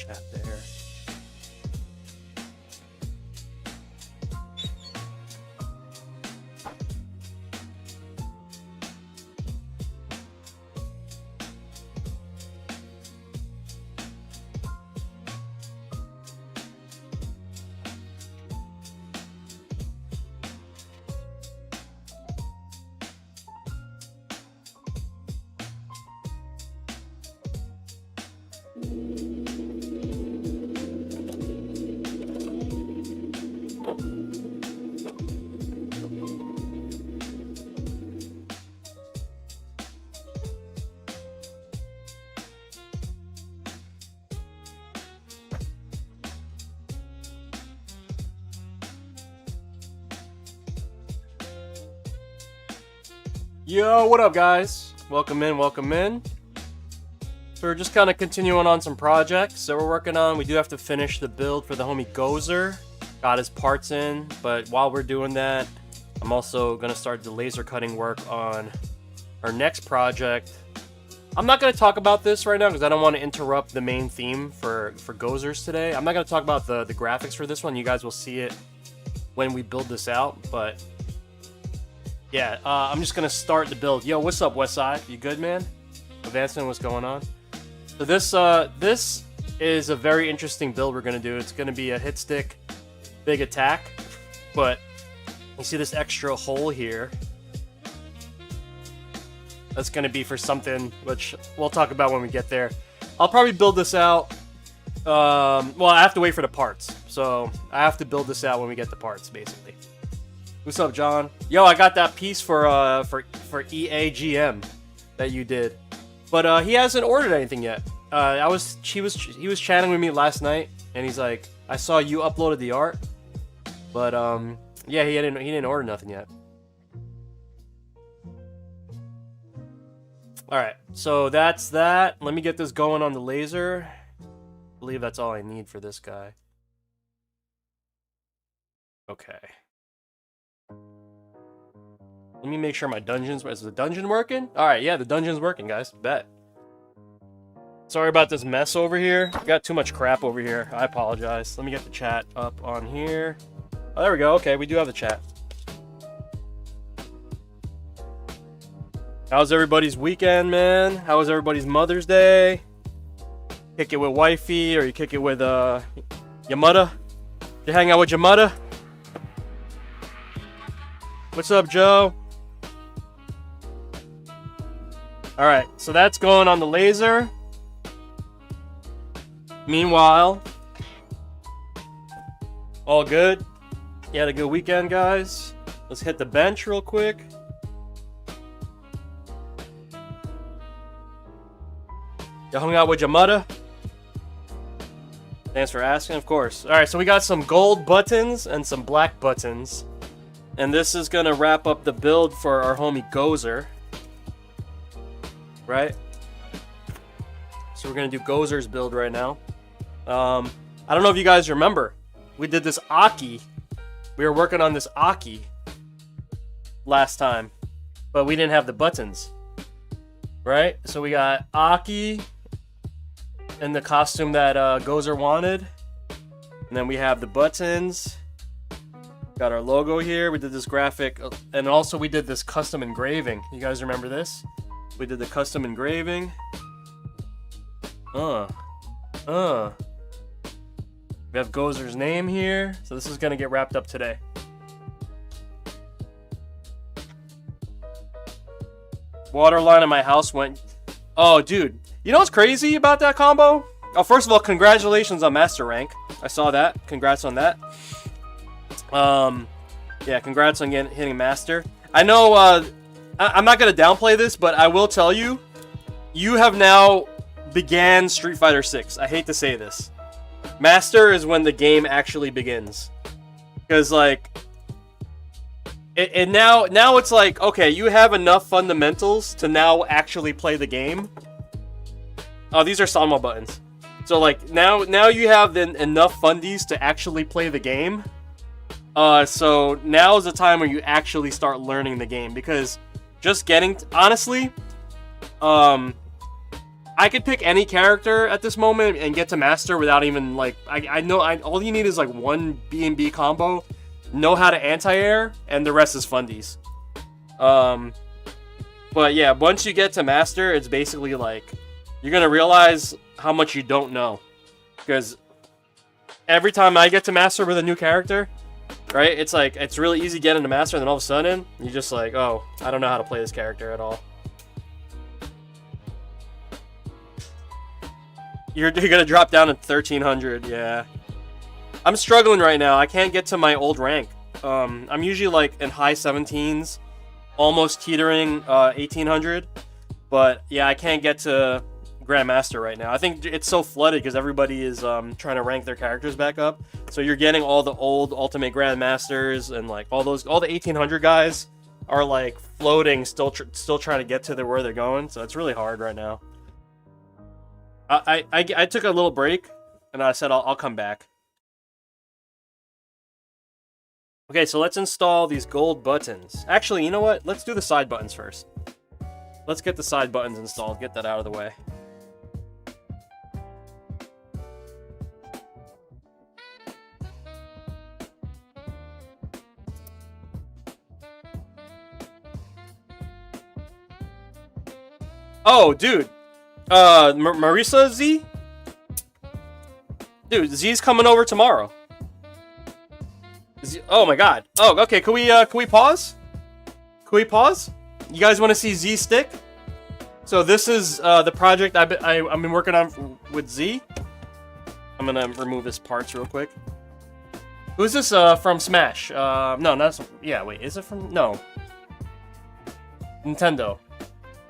chat there. Yo, what up, guys? Welcome in, welcome in. So we're just kind of continuing on some projects that we're working on. We do have to finish the build for the homie Gozer. Got his parts in, but while we're doing that, I'm also going to start the laser cutting work on our next project. I'm not going to talk about this right now because I don't want to interrupt the main theme for Gozers today. I'm not going to talk about the graphics for this one. You guys will see it when we build this out, but yeah, I'm just gonna start the build. Yo, what's up, Westside? You good, man? Advancement, what's going on? So this is a very interesting build we're gonna do. It's gonna be a hit stick, big attack, but you see this extra hole here. That's gonna be for something which we'll talk about when we get there. I'll probably build this out. Well, I have to wait for the parts, so I have to build this out when we get the parts, basically. What's up, John? Yo, I got that piece for EAGM that you did, but he hasn't ordered anything yet. He was chatting with me last night, and he's like, I saw you uploaded the art, but yeah, he didn't order nothing yet. All right, so that's that. Let me get this going on the laser. I believe that's all I need for this guy. Okay. Let me make sure my dungeon's... Is the dungeon working? Alright, yeah, the dungeon's working, guys. Bet. Sorry about this mess over here. Got too much crap over here. I apologize. Let me get the chat up on here. Oh, there we go. Okay, we do have the chat. How's everybody's weekend, man? How was everybody's Mother's Day? Kick it with wifey, or you kick it with, your mother? You hang out with your mother? What's up, Joe? Alright, so that's going on the laser. Meanwhile, all good. You had a good weekend, guys. Let's hit the bench real quick. You hung out with your mother? Thanks for asking, of course. Alright, so we got some gold buttons and some black buttons. And this is gonna wrap up the build for our homie Gozer. Right? So we're gonna do Gozer's build right now. I don't know if you guys remember. We did this A.K.I. We were working on this A.K.I. last time. But we didn't have the buttons. Right? So we got A.K.I. in the costume that Gozer wanted. And then we have the buttons. Got our logo here. We did this graphic. And also we did this custom engraving. You guys remember this? We did the custom engraving. We have Gozer's name here. So this is going to get wrapped up today. Water line in my house went... Oh, dude. You know what's crazy about that combo? Oh, first of all, congratulations on Master Rank. I saw that. Congrats on that. Yeah, congrats on hitting Master. I know, I'm not going to downplay this, but I will tell you, you have now began Street Fighter 6. I hate to say this. Master is when the game actually begins. Because, like, now it's like, okay, you have enough fundamentals to now actually play the game. Oh, these are Sanwa buttons. So, like, now you have enough fundies to actually play the game. So now is the time where you actually start learning the game, because just honestly, I I could pick any character at this moment and get to master without even, like, I know all you need is, like, one BnB combo, know how to anti-air, and the rest is fundies. But yeah, once you get to master, it's basically, like, you're gonna realize how much you don't know. Because every time I get to master with a new character, right, it's like, it's really easy getting to master, and then all of a sudden, you're just like, oh, I don't know how to play this character at all. You're gonna drop down to 1300, yeah. I'm struggling right now. I can't get to my old rank. I'm usually like in high 17s, almost teetering 1800. But yeah, I can't get to Grandmaster right now. I think it's so flooded because everybody is trying to rank their characters back up. So you're getting all the old Ultimate Grandmasters and like all the 1800 guys are like floating, still trying to get to where they're going. So it's really hard right now. I took a little break, and I said I'll come back. Okay, so let's install these gold buttons. Actually, you know what? Let's do the side buttons first. Let's get the side buttons installed, get that out of the way. Oh, dude. Marisa Z? Dude, Z's coming over tomorrow. Oh my god. Oh, okay, can we pause? Can we pause? You guys want to see Z stick? So this is the project I've been working on with Z. I'm gonna remove his parts real quick. Who's this from Smash? No, not... Yeah, wait, is it from... No. Nintendo.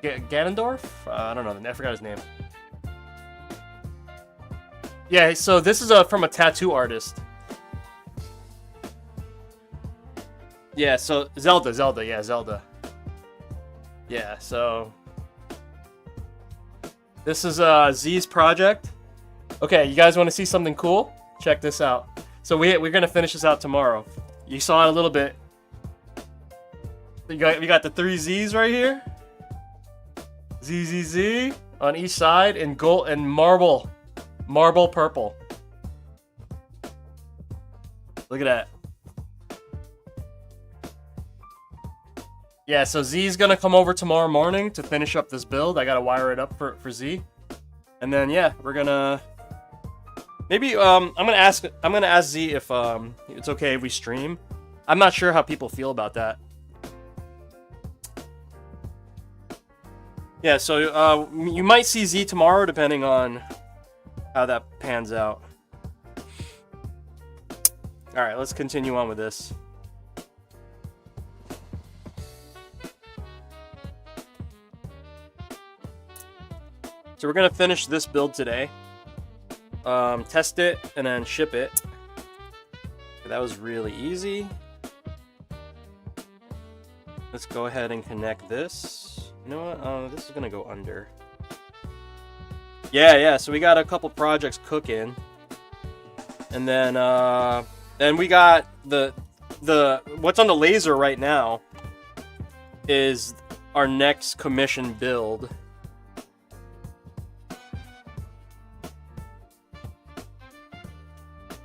Ganondorf? I don't know. I forgot his name. Yeah, so this is from a tattoo artist. Yeah, so Zelda. Yeah, Zelda. Yeah, so this is Z's project. Okay, you guys want to see something cool? Check this out. So we're gonna finish this out tomorrow. You saw it a little bit. We got the 3 Z's right here. Z on each side in gold and marble purple. Look at that. Yeah, so Z's gonna come over tomorrow morning to finish up this build. I gotta wire it up for Z, and then yeah, we're gonna maybe I'm gonna ask Z if it's okay if we stream. I'm not sure how people feel about that. Yeah, so you might see Z tomorrow depending on how that pans out. All right, let's continue on with this. So we're gonna finish this build today. Test it and then ship it. That was really easy. Let's go ahead and connect this. You know what? This is gonna go under. Yeah. So we got a couple projects cooking, and then we got the what's on the laser right now is our next commission build.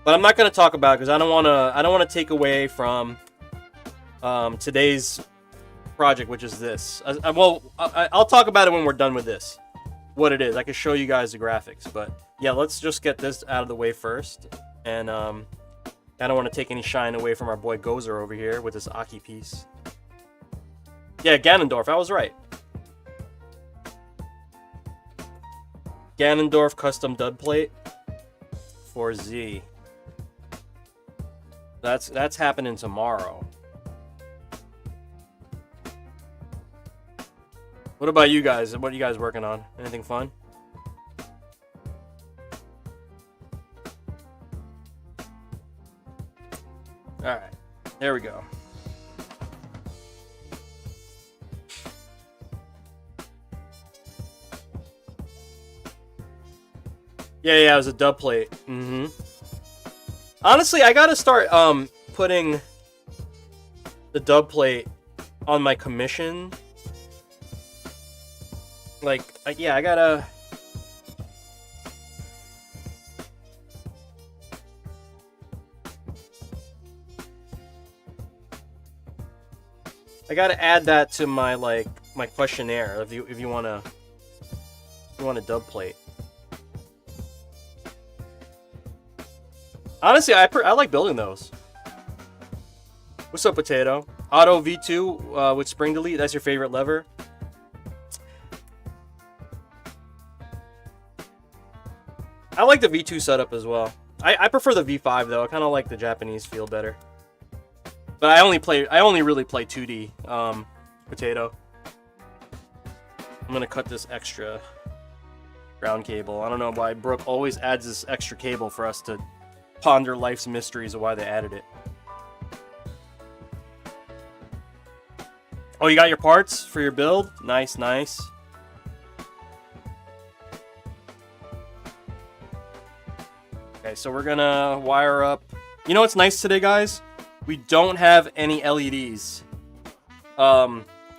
But I'm not gonna talk about it because I don't wanna take away from today's project, which is this. I'll talk about it when we're done with this. What it is, I can show you guys the graphics. But yeah, let's just get this out of the way first. And I don't want to take any shine away from our boy Gozer over here with this A.K.I piece. Yeah, Ganondorf, I was right. Ganondorf custom dud plate for Z. That's happening tomorrow. What about you guys? What are you guys working on? Anything fun? Alright. There we go. Yeah, it was a dub plate. Honestly, I gotta start putting the dub plate on my commission. Like, yeah, I gotta I gotta add that to my my questionnaire if you wanna dub plate. Honestly, I like building those. What's up, Potato? Auto V2 with spring delete. That's your favorite lever. I like the V2 setup as well. I prefer the V5 though. I kind of like the Japanese feel better. But I only really play 2D Potato. I'm gonna cut this extra ground cable. I don't know why Brooke always adds this extra cable for us to ponder life's mysteries of why they added it. Oh, you got your parts for your build? Nice, nice. Okay, so we're gonna wire up. You know what's nice today, guys? We don't have any LEDs.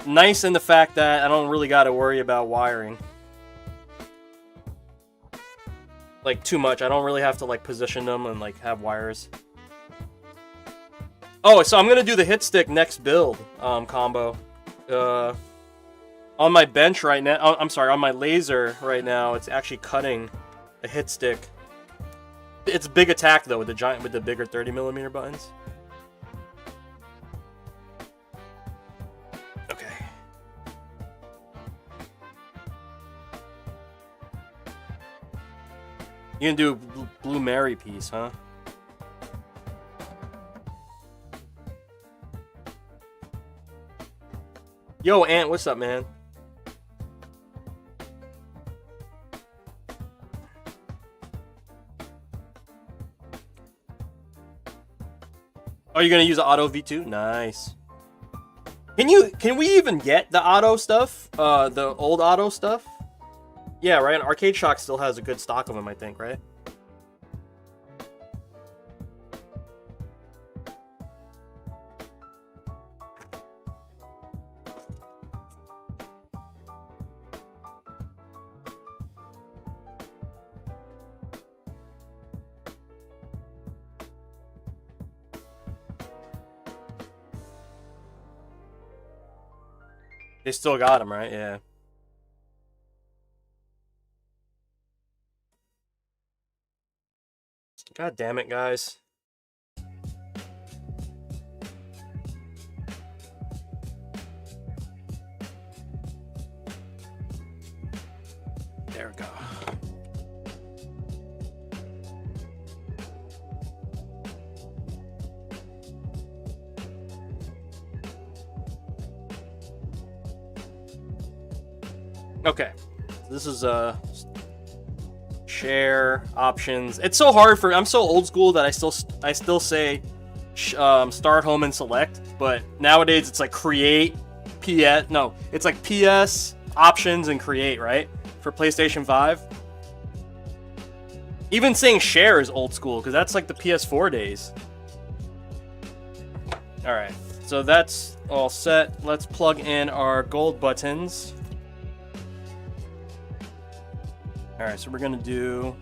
Nice in the fact that I don't really gotta worry about wiring. Like, too much. I don't really have to, like, position them and, like, have wires. Oh, so I'm gonna do the hit stick next build, combo. On my bench right now, I'm sorry, on my laser right now, it's actually cutting a hit stick. It's big attack, though, with the bigger 30mm buttons. Okay. You can do a Blue Mary piece, huh? Yo, Ant, what's up, man? Oh, you're gonna use the auto V2? Nice. Can we even get the auto stuff? The old auto stuff? Yeah, right? Arcade Shock still has a good stock of them, I think, right? They still got them, right? Yeah. God damn it, guys. There we go. Okay, this is share options. It's so hard for I'm so old school that I still say start home and select, but nowadays it's like create PS. No, it's like PS options and create, right? For PlayStation 5. Even saying share is old school because that's like the PS4 days. All right, so that's all set. Let's plug in our gold buttons. All right, so we're gonna do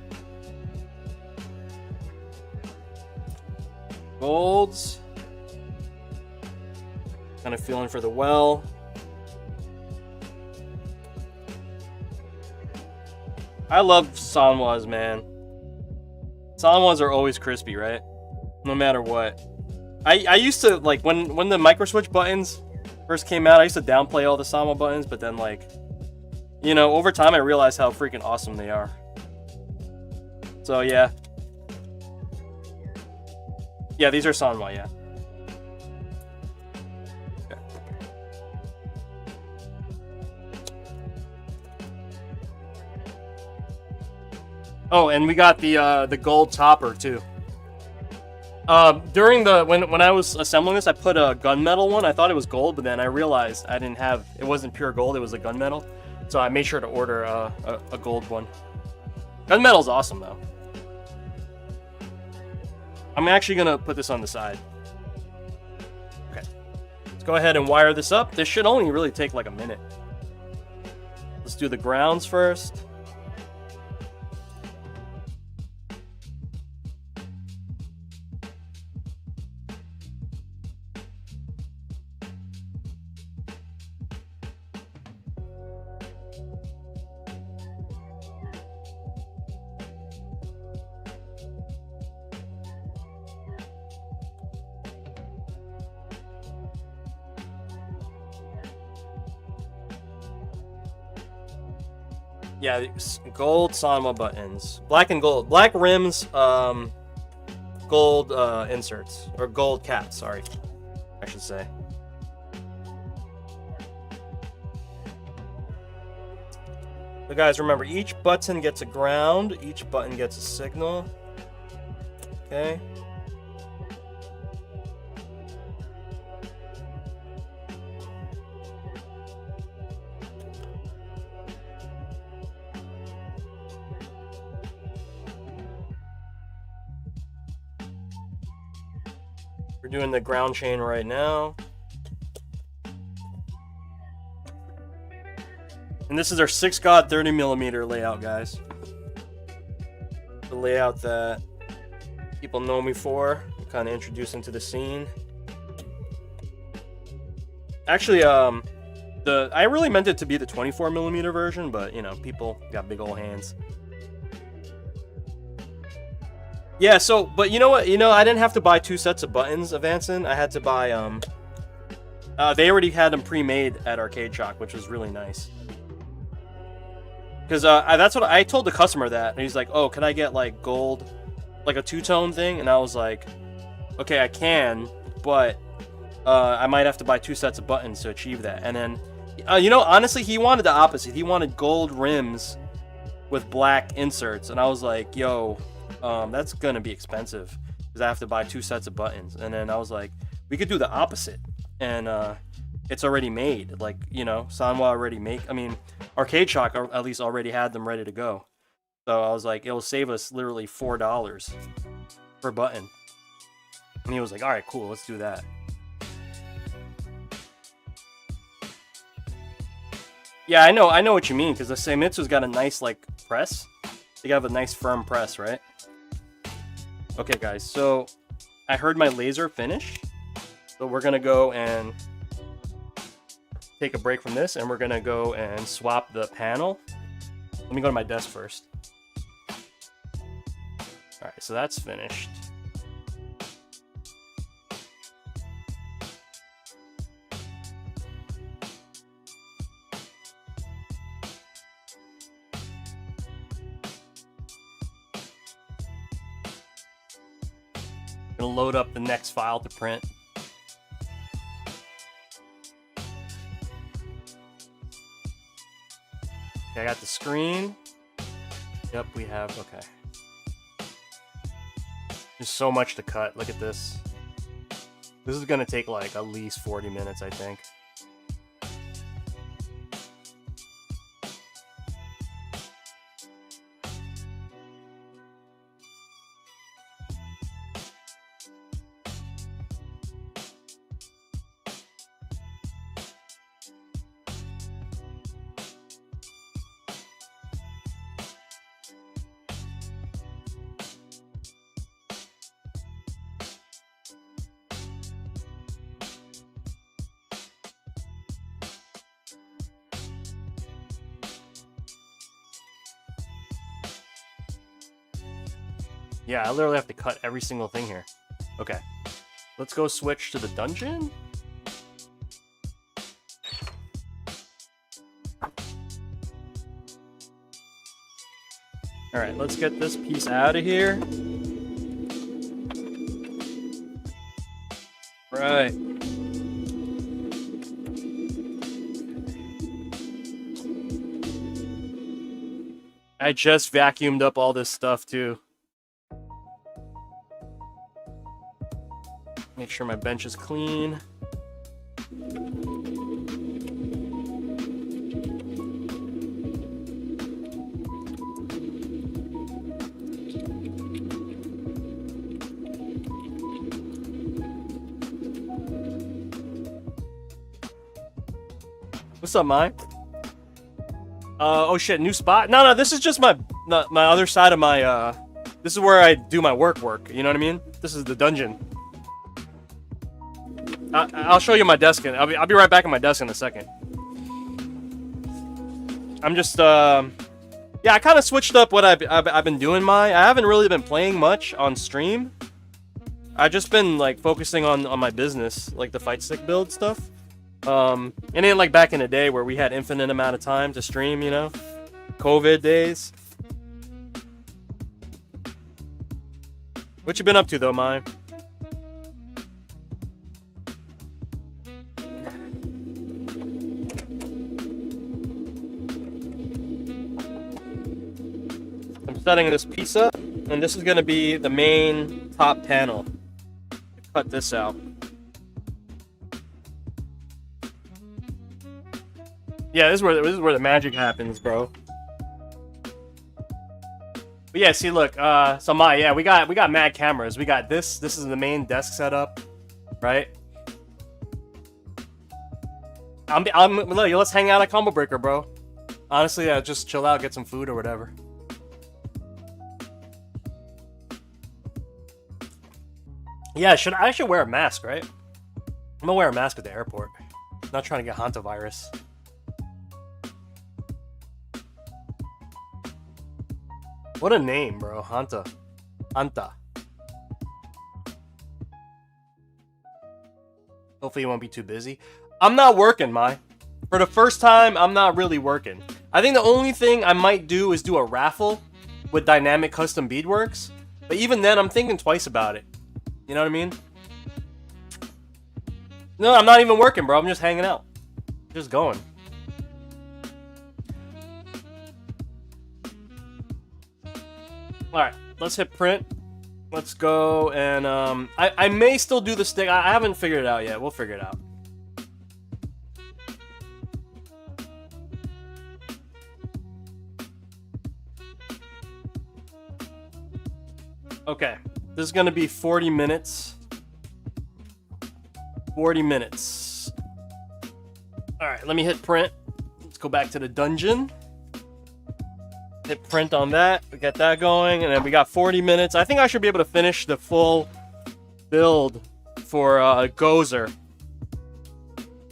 golds. Kind of feeling for the well. I love Sanwas, man. Sanwas are always crispy, right? No matter what. I used to, like, when the micro switch buttons first came out, I used to downplay all the Sanwa buttons, but then, like, you know, over time I realized how freaking awesome they are. So, yeah. Yeah, these are Sanwa, yeah. Okay. Oh, and we got the gold topper too. During the when I was assembling this, I put a gunmetal one. I thought it was gold, but then I realized I didn't have it wasn't pure gold. It was a gunmetal, so I made sure to order a gold one. Gunmetal's awesome though. I'm actually gonna put this on the side. Okay, let's go ahead and wire this up. This should only really take like a minute. Let's do the grounds first. Yeah, gold Sanwa buttons. Black and gold. Black rims, gold inserts. Or gold caps, sorry. I should say. So guys, remember, each button gets a ground. Each button gets a signal. Okay. We're doing the ground chain right now. And this is our 6 God 30mm layout, guys. The layout that people know me for, kind of introducing to the scene. Actually, I really meant it to be the 24mm version, but you know, people got big old hands. Yeah, so, but you know what? You know, I didn't have to buy 2 sets of buttons of Anson. I had to buy, they already had them pre-made at Arcade Shock, which was really nice. Because that's what I told the customer that. And he's like, oh, can I get, like, gold, like a 2-tone thing? And I was like, okay, I can, but I might have to buy 2 sets of buttons to achieve that. And then, you know, honestly, he wanted the opposite. He wanted gold rims with black inserts. And I was like, yo... that's gonna be expensive because I have to buy 2 sets of buttons. And then I was like, we could do the opposite, and it's already made. Like, you know, Sanwa already I mean, Arcade Shock at least already had them ready to go. So I was like, it'll save us literally $4 per button. And he was like, all right, cool, let's do that. Yeah, I know what you mean, because the Seimitsu's got a nice, like, press. They have a nice firm press, right? Okay, guys, so I heard my laser finish. So we're going to go and take a break from this, and we're going to go and swap the panel. Let me go to my desk first. All right, so that's finished. Gonna load up the next file to print. Okay, I got the screen. Yep, we have, okay. There's so much to cut, look at this. This is gonna take like at least 40 minutes, I think. Yeah, I literally have to cut every single thing here. Okay. Let's go switch to the dungeon. Alright, let's get this piece out of here. Right. I just vacuumed up all this stuff too. Make sure my bench is clean. What's up, Mai? Oh shit, new spot? No, this is just my other side of my, this is where I do my work, you know what I mean? This is the dungeon. I'll show you my desk, and I'll be right back at my desk in a second. I'm just, yeah, I kind of switched up what I've been doing, I haven't really been playing much on stream. I've just been, like, focusing on my business, like the Fightstick build stuff. And then, like, back in the day where we had infinite amount of time to stream, you know? COVID days. What you been up to though, Mai? I'm setting this piece up, and this is gonna be the main top panel. Cut this out. Yeah, this is where the magic happens, bro. But yeah, see, look, so yeah, we got mad cameras. We got this. This is the main desk setup, right? Look, let's hang out at Combo Breaker, bro. Honestly, yeah, just chill out, get some food or whatever. Yeah, I should wear a mask, right? I'm gonna wear a mask at the airport. I'm not trying to get hantavirus. What a name, bro. Hanta. Hopefully you won't be too busy. I'm not working, Mai. For the first time, I'm not really working. I think the only thing I might do is do a raffle with dynamic custom beadworks. But even then, I'm thinking twice about it. You know what I mean? No, I'm not even working, bro. I'm just hanging out. Just going. Alright, let's hit print. Let's go, and I may still do the stick. I haven't figured it out yet. We'll figure it out. Okay, this is gonna be 40 minutes. 40 minutes. Alright, let me hit print. Let's go back to the dungeon. Hit print on that. We got that going, and then we got 40 minutes. I think I should be able to finish the full build for Gozer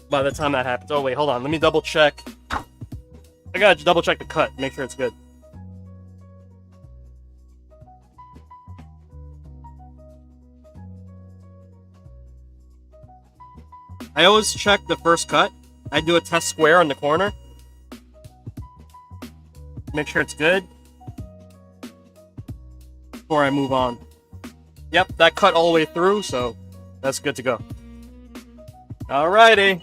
by the time that happens. Oh wait, hold on. Let me double check. I gotta double check the cut. Make sure it's good. I always check the first cut. I do a test square on the corner. Make sure it's good before I move on. Yep, that cut all the way through, so that's good to go. Alrighty.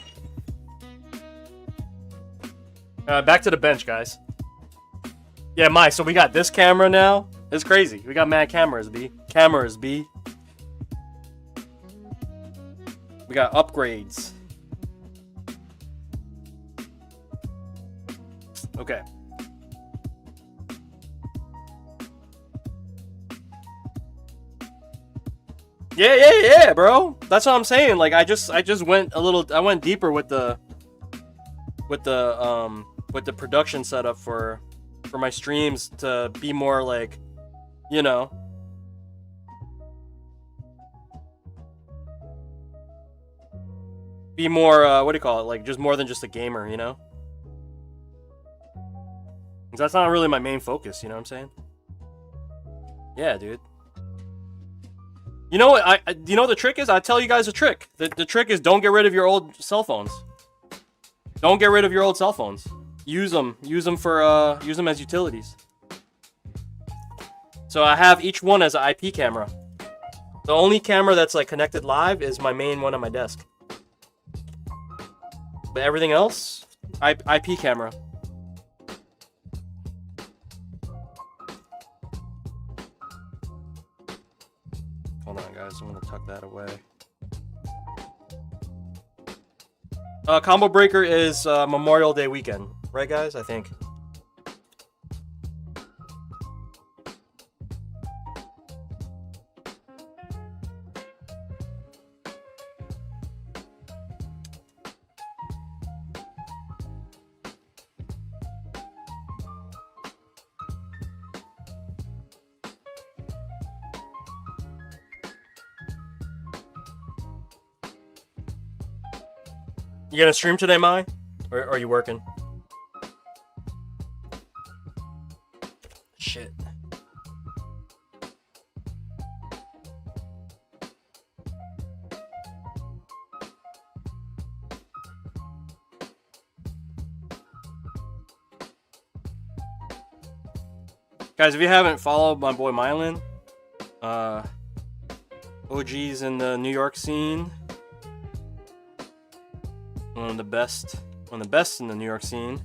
Back to the bench, guys. Yeah, Mai, so we got this camera now. It's crazy. We got mad cameras, B. Cameras, B. We got upgrades. Okay. Yeah, bro. That's what I'm saying. Like, I just went a little. I went deeper with the production setup for my streams to be more like, you know. Be more, what do you call it? Like, just more than just a gamer, you know? 'Cause that's not really my main focus, you know what I'm saying? Yeah, dude. You know what? You know what the trick is? I'll tell you guys a trick. The trick is don't get rid of your old cell phones. Don't get rid of your old cell phones. Use them. Use them as utilities. So I have each one as an IP camera. The only camera that's like connected live is my main one on my desk. But everything else, IP camera. Hold on, guys. I'm gonna tuck that away. Combo Breaker is Memorial Day weekend, right, guys? I think. You gonna stream today, Mai? Or are you working? Shit. Guys, if you haven't followed my boy Mylan, OG's in the New York scene. One of the best in the New York scene.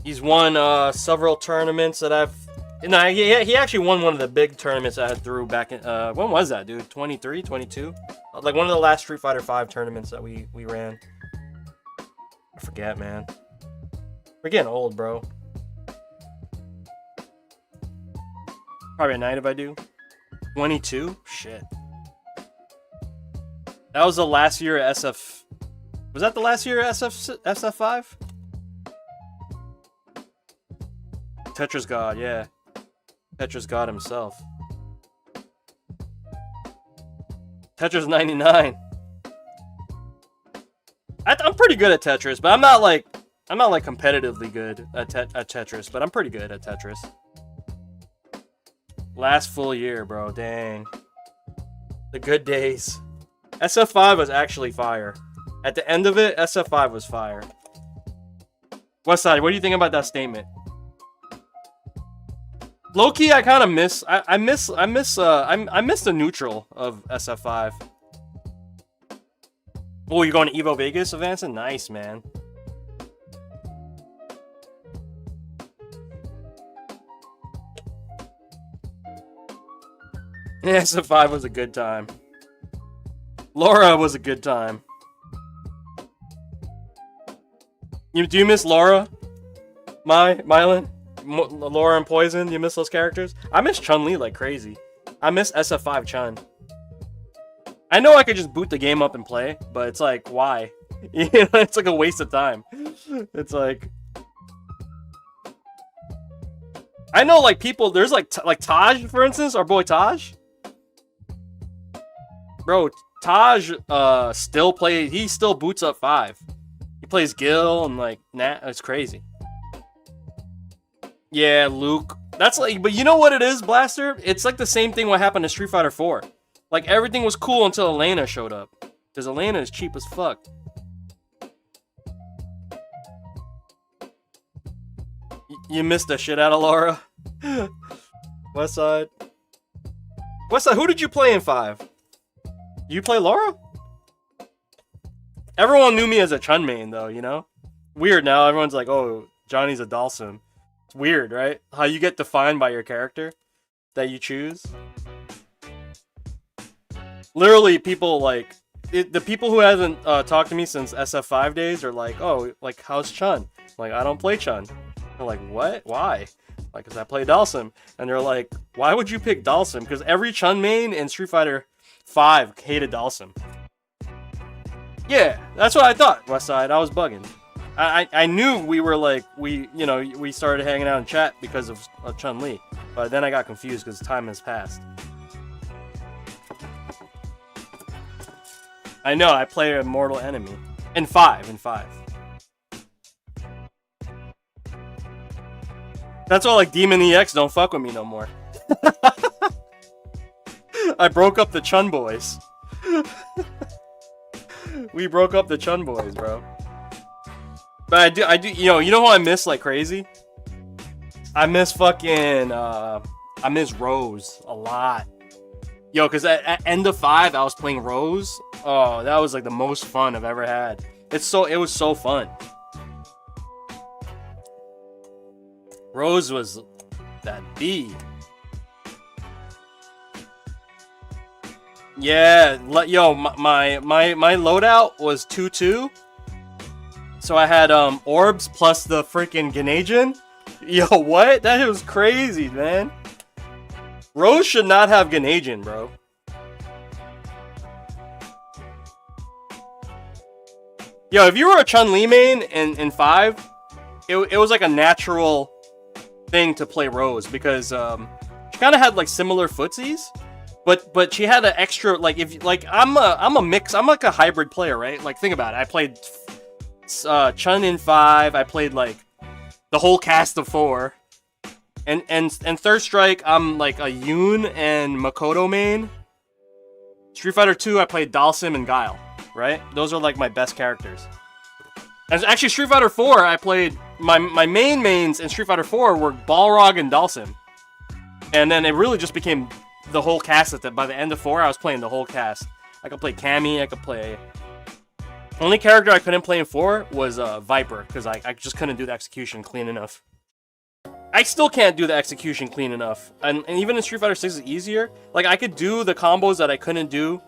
He's won several tournaments that I've... No, he actually won one of the big tournaments I had through back in... when was that, dude? 23, 22? Like one of the last Street Fighter V tournaments that we ran. I forget, man. We're getting old, bro. Probably a night if I do. 22? Shit. That was the last year of SF... Was that the last year of SF5? Tetris God, yeah. Tetris God himself. Tetris 99. I'm pretty good at Tetris, but I'm not like competitively good at Tetris, but I'm pretty good at Tetris. Last full year, bro. Dang. The good days. SF5 was actually fire. At the end of it, SF5 was fire. Westside, what do you think about that statement? Low-key, I kind of miss. I miss the neutral of SF5. Oh, you're going to Evo Vegas, Avanson? Nice, man. Yeah, SF5 was a good time. Laura was a good time. Do you miss Laura? Mylan? Laura and Poison? Do you miss those characters? I miss Chun-Li like crazy. I miss SF5 Chun. I know I could just boot the game up and play, but it's like, why? You know, it's like a waste of time. It's like... I know like people, there's like Taj, for instance, our boy Taj. Bro, Taj still plays, he still boots up 5. He plays Gil and like, it's crazy. Yeah, Luke. That's like, but you know what it is, Blaster? It's like the same thing what happened to Street Fighter 4. Like, everything was cool until Elena showed up. Because Elena is cheap as fuck. You missed the shit out of Laura. Westside. Westside, who did you play in 5? You play Laura? Everyone knew me as a Chun main, though, you know? Weird now. Everyone's like, oh, Johnny's a Dalsim. It's weird, right? How you get defined by your character that you choose. Literally, people like... the people who haven't talked to me since SF5 days are like, oh, like, how's Chun? I'm like, I don't play Chun. They're like, what? Why? Like, because I play Dalsim. And they're like, why would you pick Dalsim? Because every Chun main in Street Fighter 5 hated Dalsim. Yeah, that's what I thought, Westside. I was bugging. I knew we were like, we started hanging out in chat because of Chun-Li. But then I got confused because time has passed. I know, I play a mortal enemy. In 5. That's why, like, Demon EX don't fuck with me no more. I broke up the Chun boys. We broke up the Chun boys, bro. But I do, you know who I miss like crazy? I miss fucking, I miss Rose a lot. Yo, because at end of 5, I was playing Rose. Oh, that was like the most fun I've ever had. It was so fun. Rose was that B. Yeah, yo, my loadout was 2-2. So I had orbs plus the freaking Ganajin. Yo, what? That was crazy, man. Rose should not have Ganajin, bro. Yo, if you were a Chun-Li main in 5, it was like a natural thing to play Rose because she kind of had like similar footsies, but she had an extra like I'm a mix. I'm like a hybrid player, right? Like think about it. I played Chun in 5. I played like the whole cast of 4, and Third Strike. I'm like a Yoon and Makoto main. Street Fighter 2. I played Dalsim and Guile. Right? Those are like my best characters. And actually, Street Fighter 4, I played my mains in Street Fighter 4 were Balrog and Dhalsim, and then it really just became the whole cast. By the end of 4, I was playing the whole cast. I could play Cammy, I could play. Only character I couldn't play in 4 was Viper, because I just couldn't do the execution clean enough. I still can't do the execution clean enough, and even in Street Fighter 6 it's easier. Like I could do the combos that I couldn't do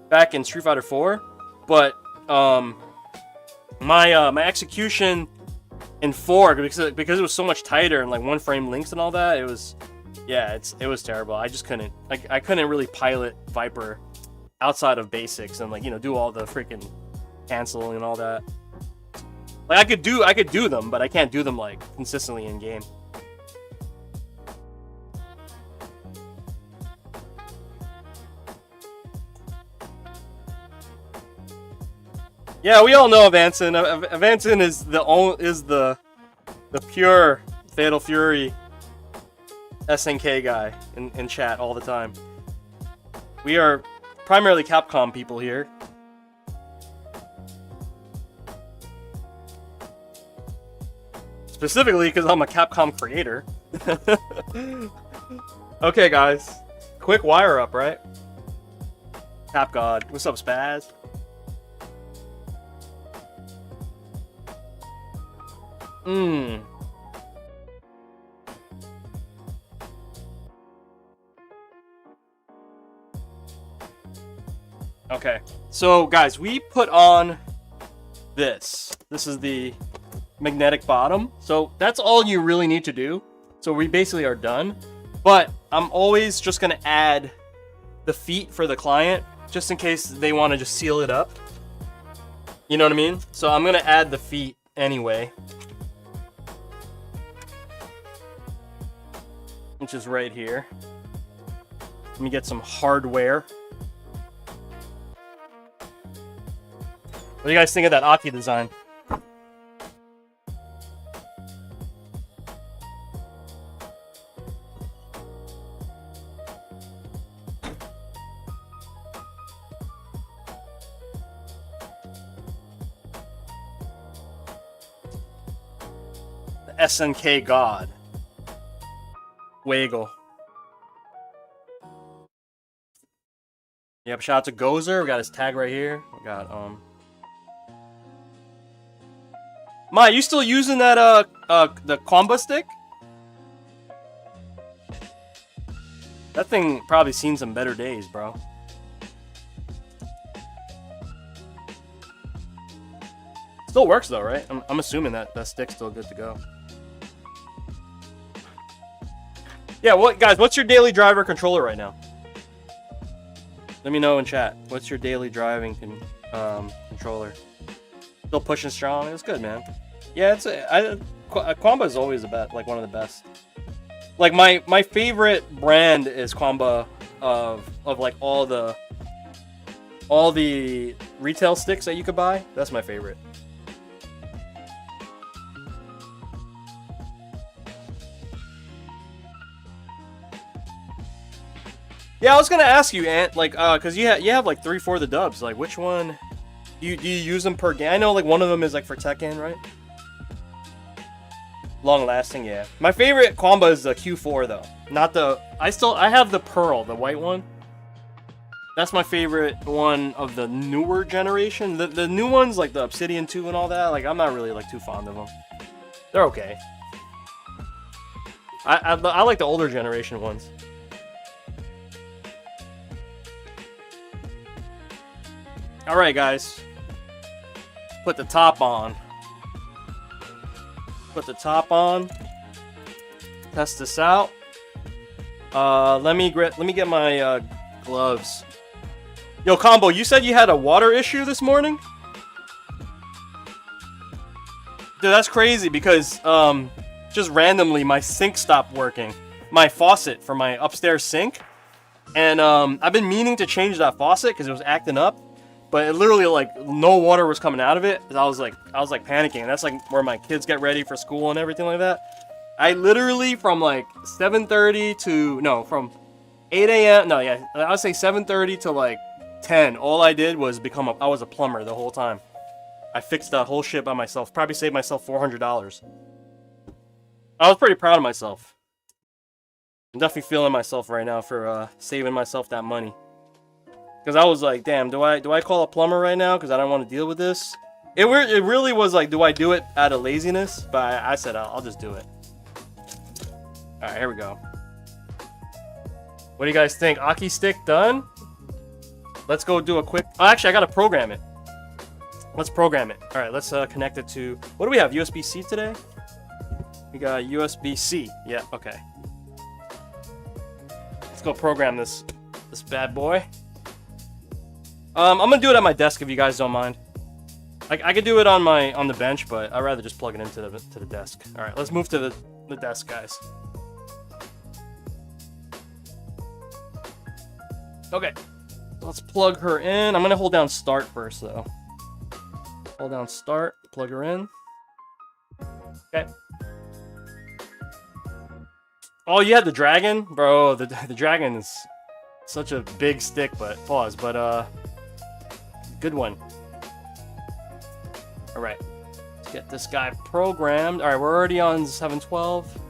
back in Street Fighter 4, but my execution in 4, because it was so much tighter and like 1 frame links and all that, it was terrible. I just couldn't I couldn't really pilot Viper outside of basics and like, you know, do all the freaking canceling and all that. Like I could do them, but I can't do them like consistently in game. Yeah, we all know Avanson. Avanson is the pure Fatal Fury SNK guy in chat all the time. We are primarily Capcom people here. Specifically because I'm a Capcom creator. Okay, guys. Quick wire up, right? Cap God. What's up, Spaz? Okay, so guys, we put on this. This is the magnetic bottom. So that's all you really need to do. So we basically are done. But I'm always just gonna add the feet for the client, just in case they want to just seal it up. You know what I mean? So I'm gonna add the feet anyway. Which is right here. Let me get some hardware. What do you guys think of that Aki design? The SNK God. Waggle. Yep, shout out to Gozer. We got his tag right here. We got Ma, you still using that the combo stick? That thing probably seen some better days, bro. Still works though, right? I'm assuming that stick's still good to go. Yeah, guys, what's your daily driver controller right now? Let me know in chat. What's your daily driving controller? Still pushing strong? It's good, man. Yeah, Quamba is always like one of the best. Like my favorite brand is Quamba of like all the retail sticks that you could buy. That's my favorite. Yeah, I was gonna ask you, Ant, like, cause you have like 3-4 of the dubs. Like, which one do you use them per game? I know like one of them is like for Tekken, right? Long lasting, yeah. My favorite Quamba is the Q4 though, not the. I have the Pearl, the white one. That's my favorite one of the newer generation. The new ones like the Obsidian 2 and all that. Like, I'm not really like too fond of them. They're okay. I like the older generation ones. Alright, guys. Put the top on. Put the top on. Test this out. Let me get my gloves. Yo, Combo, you said you had a water issue this morning? Dude, that's crazy because just randomly my sink stopped working. My faucet for my upstairs sink. And I've been meaning to change that faucet because it was acting up. But it literally, like, no water was coming out of it. I was like panicking. That's like where my kids get ready for school and everything like that. I literally from like 7:30 to from 8 a.m. No, yeah, I would say 7:30 to like 10. All I did was I was a plumber the whole time. I fixed that whole shit by myself. Probably saved myself $400. I was pretty proud of myself. I'm definitely feeling myself right now for saving myself that money. Because I was like, damn, do I call a plumber right now? Because I don't want to deal with this. It really was like, do I do it out of laziness? But I said, I'll just do it. Alright, here we go. What do you guys think? A.K.I stick done? Let's go do a quick... Oh, actually, I gotta program it. Let's program it. Alright, let's connect it to... What do we have? USB-C today? We got USB-C. Yeah, okay. Let's go program this bad boy. I'm gonna do it at my desk if you guys don't mind. I could do it on the bench, but I'd rather just plug it into the desk. Alright, let's move to the desk, guys. Okay. Let's plug her in. I'm gonna hold down start first, though. Hold down start, plug her in. Okay. Oh, you had the dragon? Bro, the dragon is such a big stick, but pause, but good one. Alright. Let's get this guy programmed. Alright, we're already on 712.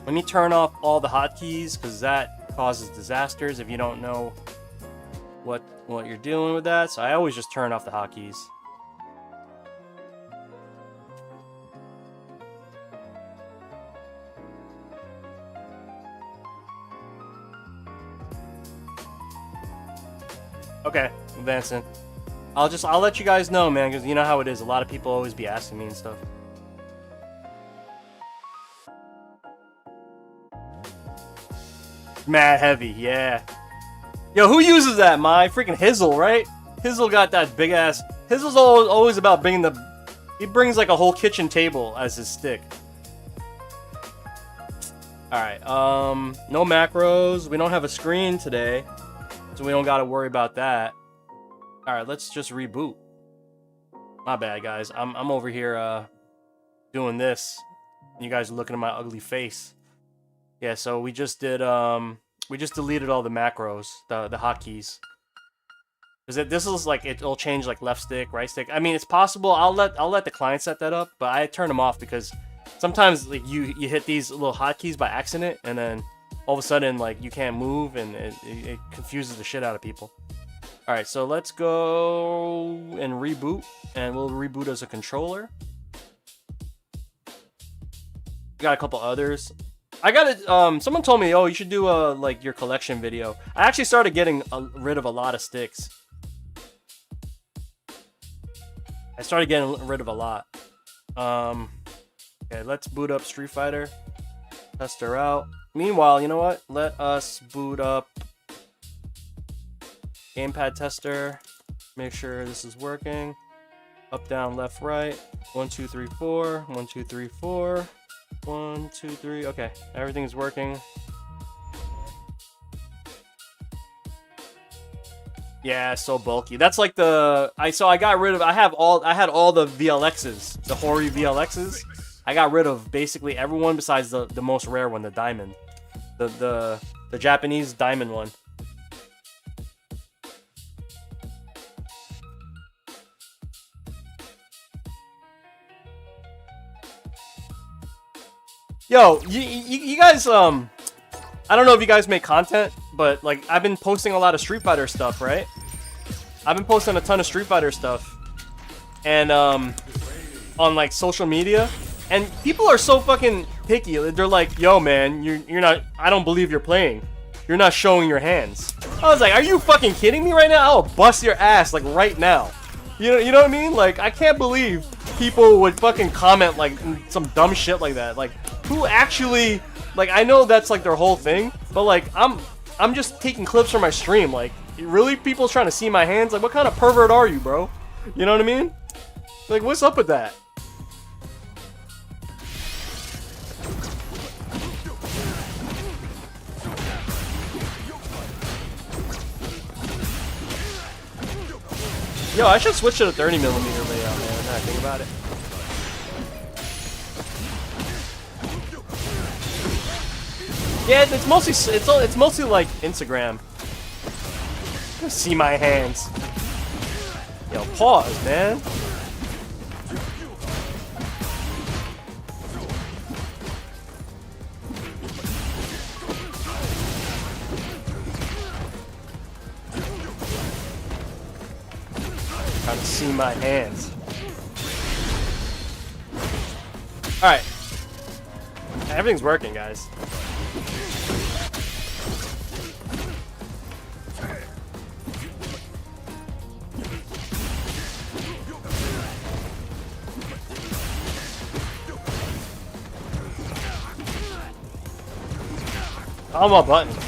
Let me turn off all the hotkeys, because that causes disasters if you don't know what you're doing with that. So I always just turn off the hotkeys. Okay, advancing. I'll let you guys know, man, because you know how it is. A lot of people always be asking me and stuff. Mad heavy, yeah. Yo, who uses that? My freaking Hizzle, right? Hizzle got that big ass. Hizzle's always about bringing he brings like a whole kitchen table as his stick. Alright, no macros. We don't have a screen today, so we don't gotta worry about that. Alright, let's just reboot. My bad, guys. I'm over here doing this. You guys are looking at my ugly face. Yeah, so we just did we just deleted all the macros, the hotkeys. Because this is like it'll change like left stick, right stick. I mean, it's possible. I'll let the client set that up, but I turn them off because sometimes like you hit these little hotkeys by accident, and then all of a sudden like you can't move, and it confuses the shit out of people. All right, so let's go and reboot, and we'll reboot as a controller. Got a couple others. I got it. Someone told me, oh, you should do a like your collection video. I actually started getting rid of a lot of sticks. I started getting rid of a lot. Okay, let's boot up Street Fighter. Test her out. Meanwhile, you know what? Let us boot up Gamepad Tester. Make sure this is working. Up, down, left, right. 1, 2, 3, 4. 1, 2, 3, 4. 1, 2, 3. Okay, everything's working. Yeah, so bulky. That's like I got rid of. I had all the VLXs, the Hori VLXs. I got rid of basically everyone besides the most rare one, the diamond, the Japanese diamond one. Yo, you guys, I don't know if you guys make content, but like I've been posting a lot of Street Fighter stuff, right? I've been posting a ton of Street Fighter stuff, and on like social media, and people are so fucking picky. They're like, "Yo, man, you're not. I don't believe you're playing. You're not showing your hands." I was like, "Are you fucking kidding me right now? I'll bust your ass like right now." You know what I mean? Like I can't believe people would fucking comment like some dumb shit like that. Like who actually? Like I know that's like their whole thing, but like I'm just taking clips from my stream. Like really, people's trying to see my hands. Like what kind of pervert are you, bro? You know what I mean? Like what's up with that? Yo, I should switch to the 30mm layout, man. Now I think about it. Yeah, it's mostly like Instagram. See my hands. Yo, pause, man. Trying to see my hands. Alright. Everything's working, guys. All my buttons, man.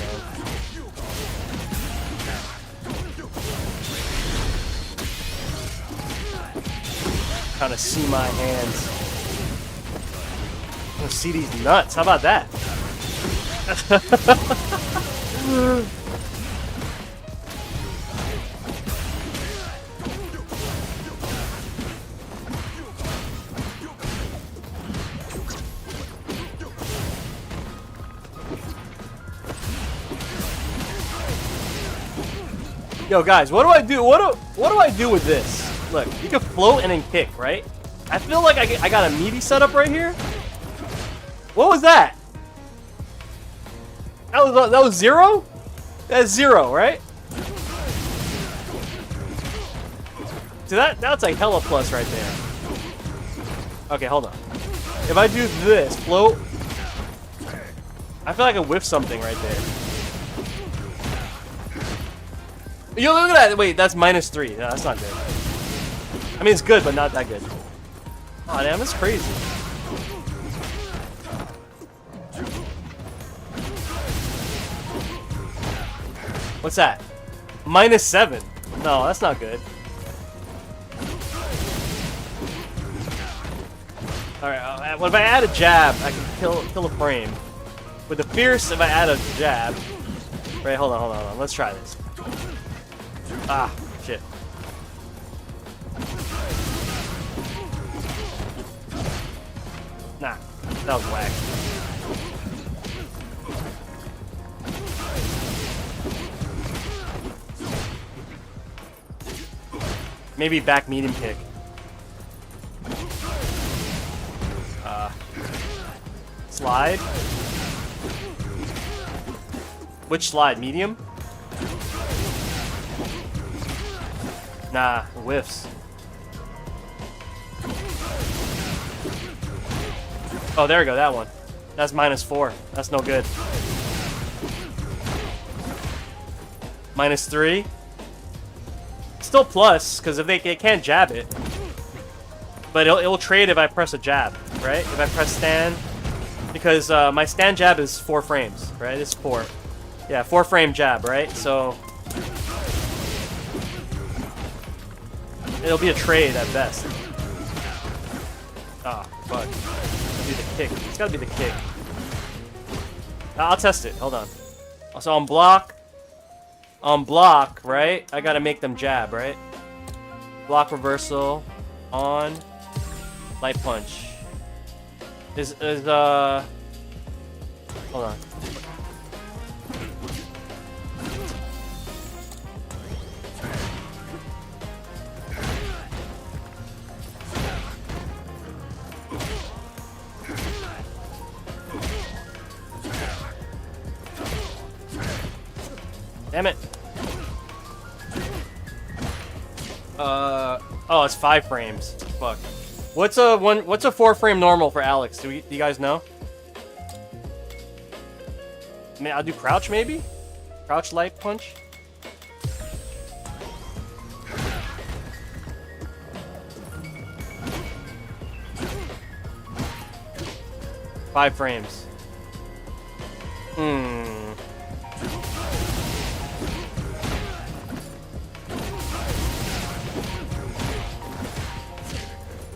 Trying to see my hands. I want to see these nuts. How about that? Yo, guys, what do I do? What do I do with this? Look, you can float and then kick, right? I feel like I got a meaty setup right here. What was that? That was 0? That's 0, right? So that's like hella plus right there. Okay, hold on. If I do this, float, I feel like I whiff something right there. Yo, look at that. Wait, that's -3. No, that's not good. I mean, it's good, but not that good. Oh, damn, that's crazy. What's that? -7. No, that's not good. Alright, well, if I add a jab, I can kill a frame. With the fierce, if I add a jab... Right, hold on. Let's try this. Ah, shit. Nah, that was whack. Maybe back medium kick. Slide. Which slide? Medium? Nah, whiffs. Oh, there we go, that one. That's -4. That's no good. -3. Still plus, because if they can't jab it. But it'll trade if I press a jab, right? If I press stand. Because my stand jab is 4 frames, right? It's 4. Yeah, 4 frame jab, right? So it'll be a trade at best. Ah, fuck. It'll be the kick. It's gotta be the kick. I'll test it. Hold on. So on block, right? I gotta make them jab, right? Block reversal, on, light punch. Hold on. Damn it. Oh, it's 5 frames. Fuck. What's a 4 frame normal for Alex? Do you guys know? I mean, I'll do crouch maybe? Crouch light punch? Five frames.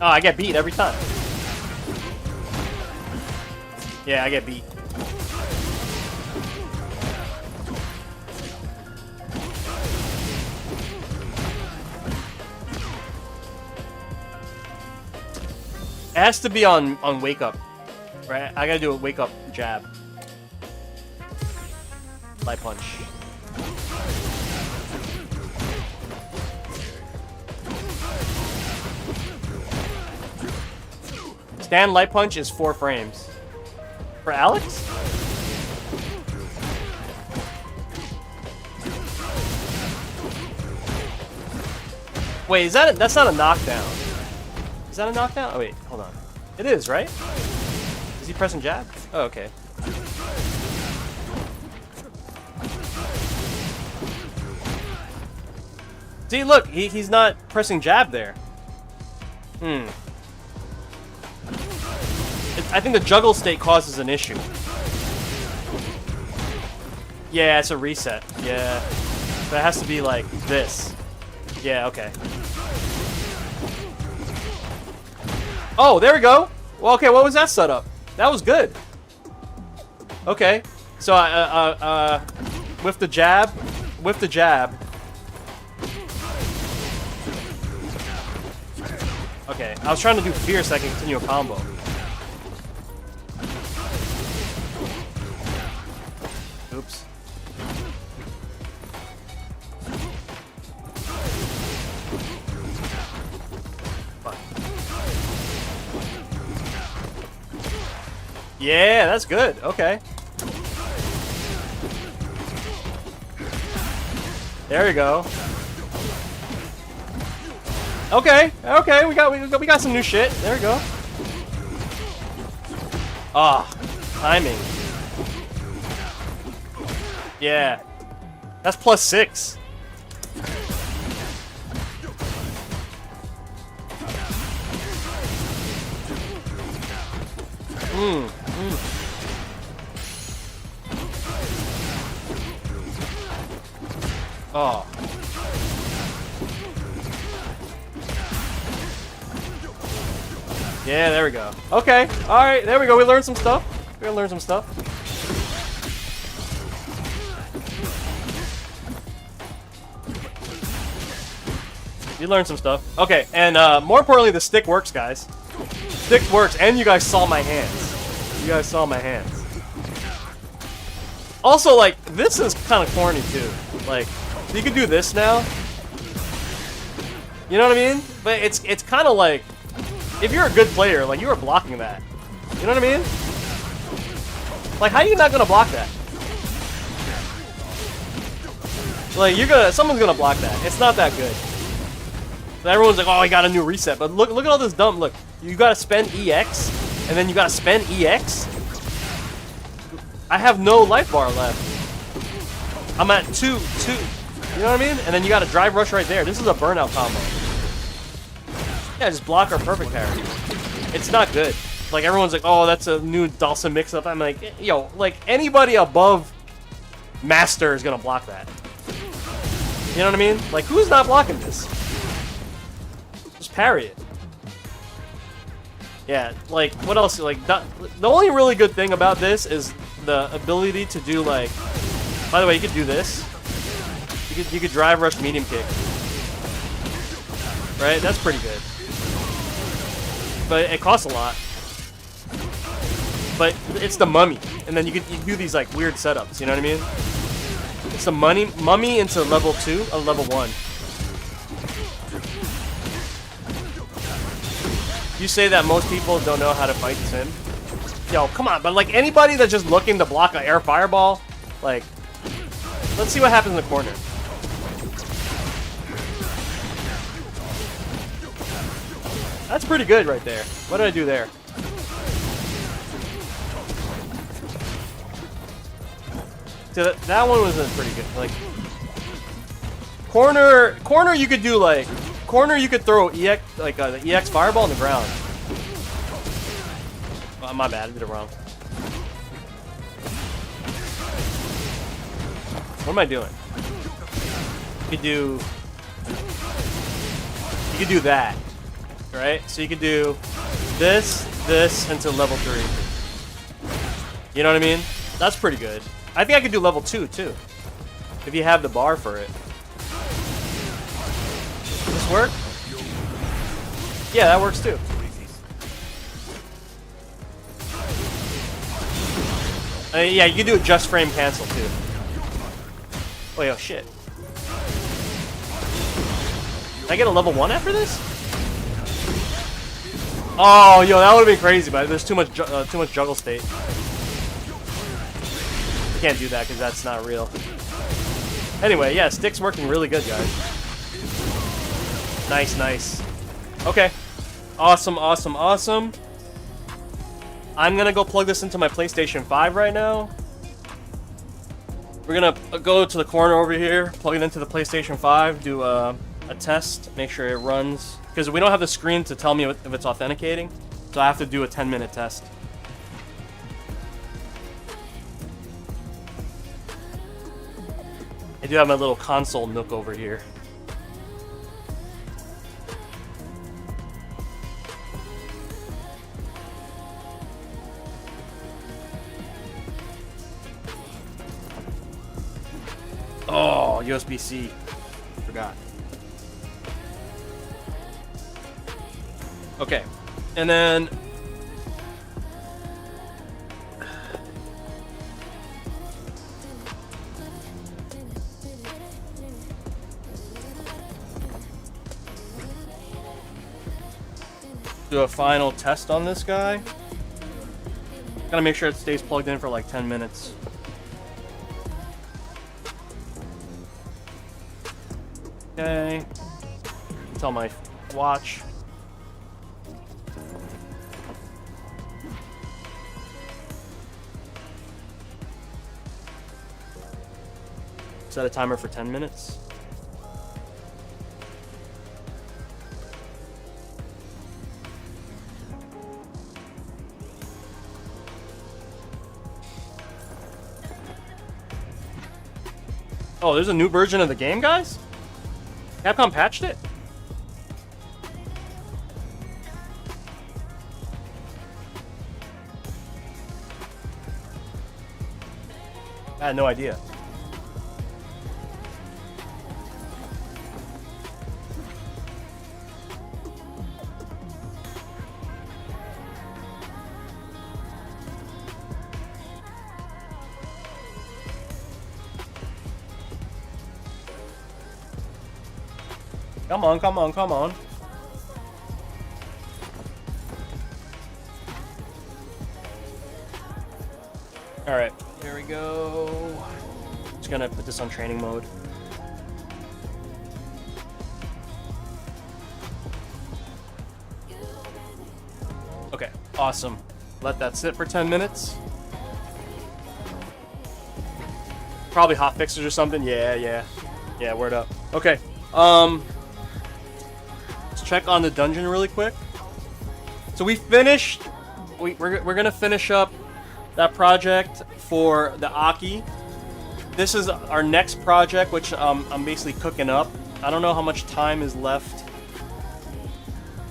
Oh, I get beat every time. Yeah, I get beat. It has to be on wake up, right? I gotta do a wake up jab. Light punch. Stand light punch is 4 frames. For Alex? Wait, is that that's not a knockdown. Is that a knockdown? Oh wait, hold on. It is, right? Is he pressing jab? Oh, okay. See, look, he's not pressing jab there. I think the juggle state causes an issue. Yeah, it's a reset. Yeah. But it has to be like this. Yeah, okay. Oh, there we go. Well, okay, what was that setup? That was good. Okay. So, with the jab. Okay, I was trying to do fierce so I can continue a combo. Oops. Fuck. Yeah, that's good. Okay. There we go. Okay, okay, we got some new shit. There we go. Ah, timing. Yeah, that's +6. Oh. Yeah, there we go. Okay, alright, there we go. We learned some stuff. We're gonna learn some stuff. You learned some stuff. Okay, and more importantly, the stick works, guys. Stick works, and you guys saw my hands. You guys saw my hands. Also, like, this is kind of corny, too. Like, you can do this now. You know what I mean? But it's kind of like, if you're a good player, like, you are blocking that. You know what I mean? Like, how are you not gonna block that? Like, someone's gonna block that. It's not that good. So everyone's like, oh, he got a new reset. But look at all this dumb. Look, you gotta spend EX, and then you gotta spend EX. I have no life bar left. I'm at 2. You know what I mean? And then you got a drive rush right there. This is a burnout combo. Yeah, just block our perfect parry. It's not good. Like, everyone's like, oh, that's a new Dawson mix-up. I'm like, yo, like, anybody above Master is gonna block that. You know what I mean? Like, who's not blocking this? Just parry it. Yeah, like, what else? Like, the only really good thing about this is the ability to do, like... By the way, you could do this. You could drive rush medium kick. Right? That's pretty good. But it costs a lot. But it's the mummy. And then you do these, like, weird setups. You know what I mean? It's the mummy into level 2 or level 1. You say that most people don't know how to fight Sim? Yo, come on. But, like, anybody that's just looking to block an air fireball, like, let's see what happens in the corner. That's pretty good right there. What did I do there? So that one was pretty good. Like, corner you could do, like, corner you could throw EX, like, the EX fireball on the ground. Oh, my bad, I did it wrong. What am I doing? You could do that, right? So you could do this until level 3. You know what I mean? That's pretty good. I think I could do level 2 too, if you have the bar for it. Does this work? Yeah, that works too. Yeah, you can do a just frame cancel too. Oh, yo, shit. Can I get a level 1 after this? Oh, yo, that would have been crazy, but there's too much juggle state. I can't do that because that's not real. Anyway, yeah, stick's working really good, guys. Nice, nice. Okay. Awesome, awesome, awesome. I'm gonna go plug this into my PlayStation 5 right now. We're gonna go to the corner over here, plug it into the PlayStation 5, do a test, make sure it runs. Because we don't have the screen to tell me if it's authenticating, so I have to do a 10-minute test. I do have my little console nook over here. Oh, USB-C. Forgot. Okay. And then... do a final test on this guy. Gotta make sure it stays plugged in for like 10 minutes. Okay. Tell my watch. Set a timer for 10 minutes. Oh, there's a new version of the game, guys? Capcom patched it? I had no idea. Come on, come on, come on. Alright, here we go. Just gonna put this on training mode. Okay, awesome. Let that sit for 10 minutes. Probably hot fixes or something. Yeah, word up. Okay, let's check on the dungeon really quick. So we finished. We're gonna finish up that project for the A.K.I. This is our next project, which I'm basically cooking up. I don't know how much time is left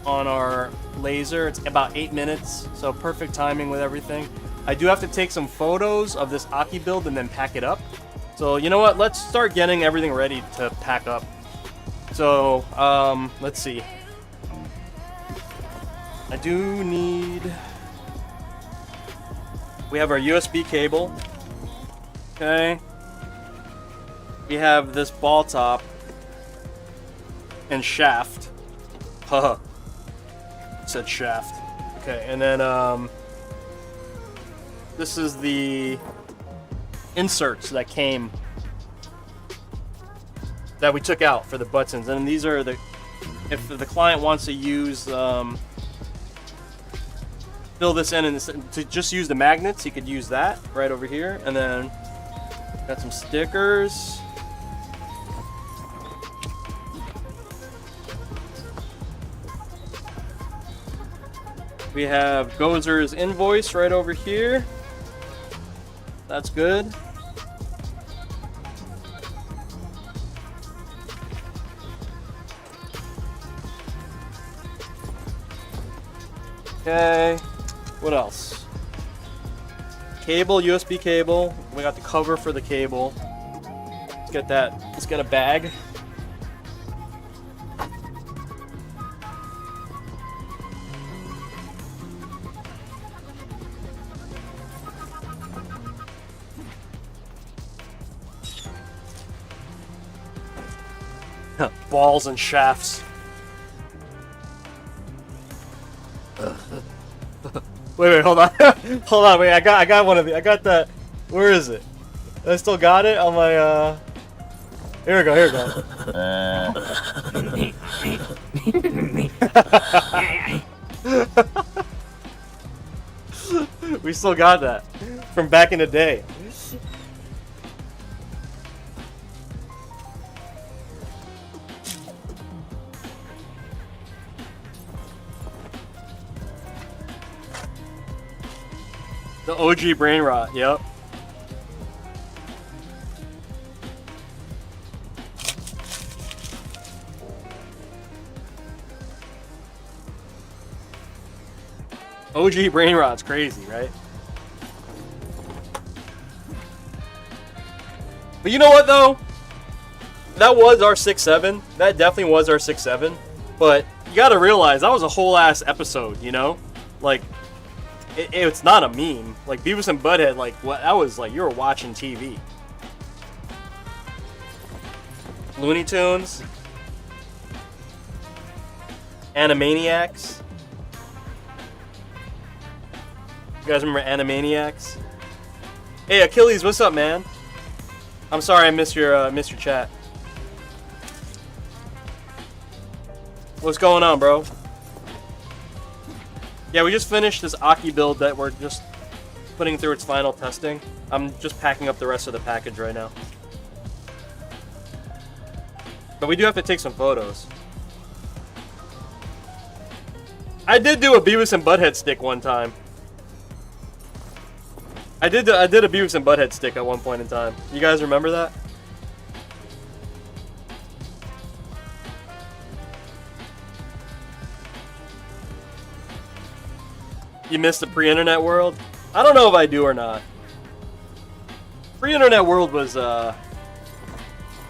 on our laser. It's about 8 minutes, so perfect timing with everything. I do have to take some photos of this A.K.I. build and then pack it up. So you know what? Let's start getting everything ready to pack up. So let's see. I do need... We have our USB cable. Okay. We have this ball top and shaft. Haha. Said shaft. Okay, and then this is the inserts that came that we took out for the buttons, and these are the, if the client wants to use fill this in and to just use the magnets, you could use that right over here. And then got some stickers. We have Gozer's invoice right over here. That's good. Okay, what else? Cable, USB cable. We got the cover for the cable. Let's get that. Let's get a bag. Balls and shafts. Ugh. Wait, hold on. Hold on, wait, I got one of the, I got that. Where is it? I still got it on my, here we go, here we go. We still got that from back in the day. The OG brain rot, yep. OG brain rot's crazy, right? But you know what though? That was our 6-7. That definitely was our 6-7. But you gotta realize that was a whole ass episode, you know? Like, it's not a meme. Like Beavis and Butthead, like what that was like you were watching TV. Looney Tunes, Animaniacs. You guys remember Animaniacs? Hey Achilles, what's up, man? I'm sorry I missed your chat. What's going on, bro? Yeah, we just finished this A.K.I build that we're just putting through its final testing. I'm just packing up the rest of the package right now. But we do have to take some photos. I did do a Beavis and Butthead stick one time. I did a Beavis and Butthead stick at one point in time. You guys remember that? You missed the pre-internet world? I don't know if I do or not. Pre-internet world was,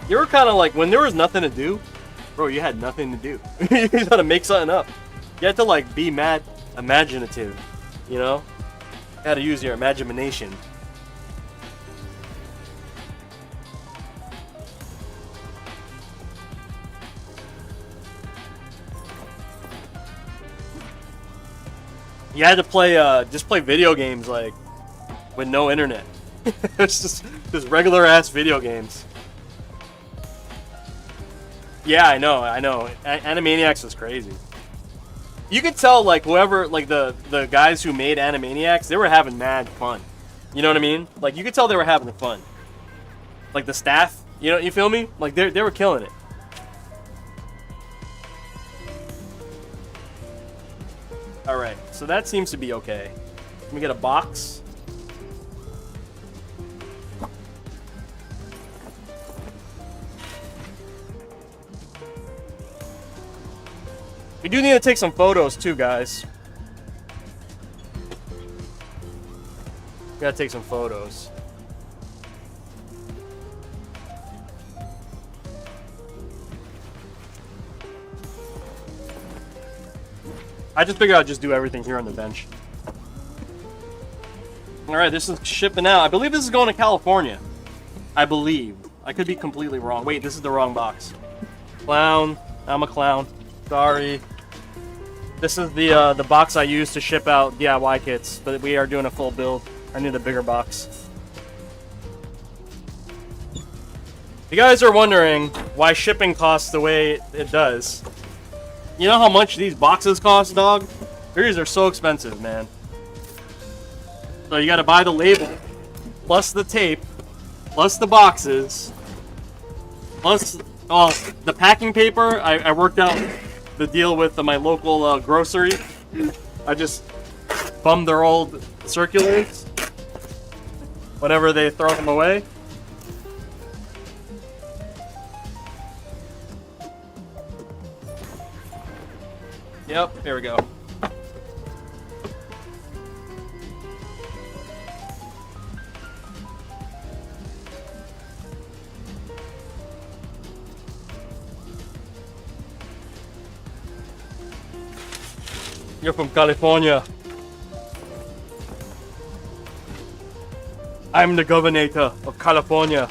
you were kind of like, when there was nothing to do, bro, you had nothing to do. You had to make something up. You had to, like, be mad imaginative, you know? You had to use your imagination. You had to play, just play video games, like, with no internet. It's just regular ass video games. Yeah, I know. Animaniacs was crazy. You could tell, like, whoever, like, the guys who made Animaniacs, they were having mad fun. You know what I mean? Like, you could tell they were having fun. Like, the staff, you know, you feel me? Like, they were killing it. Alright, so that seems to be okay. Let me get a box. We do need to take some photos too, guys. We gotta take some photos. I just figured I'd just do everything here on the bench. Alright, this is shipping out. I believe this is going to California. I believe. I could be completely wrong. Wait, this is the wrong box. Clown. I'm a clown. Sorry. This is the box I use to ship out DIY kits, but we are doing a full build. I need a bigger box. If you guys are wondering why shipping costs the way it does, you know how much these boxes cost, dog? These are so expensive, man. So you gotta buy the label, plus the tape, plus the boxes, plus the packing paper. I worked out the deal with my local grocery. I just bummed their old circulars whenever they throw them away. Yep, here we go. You're from California. I'm the governor of California.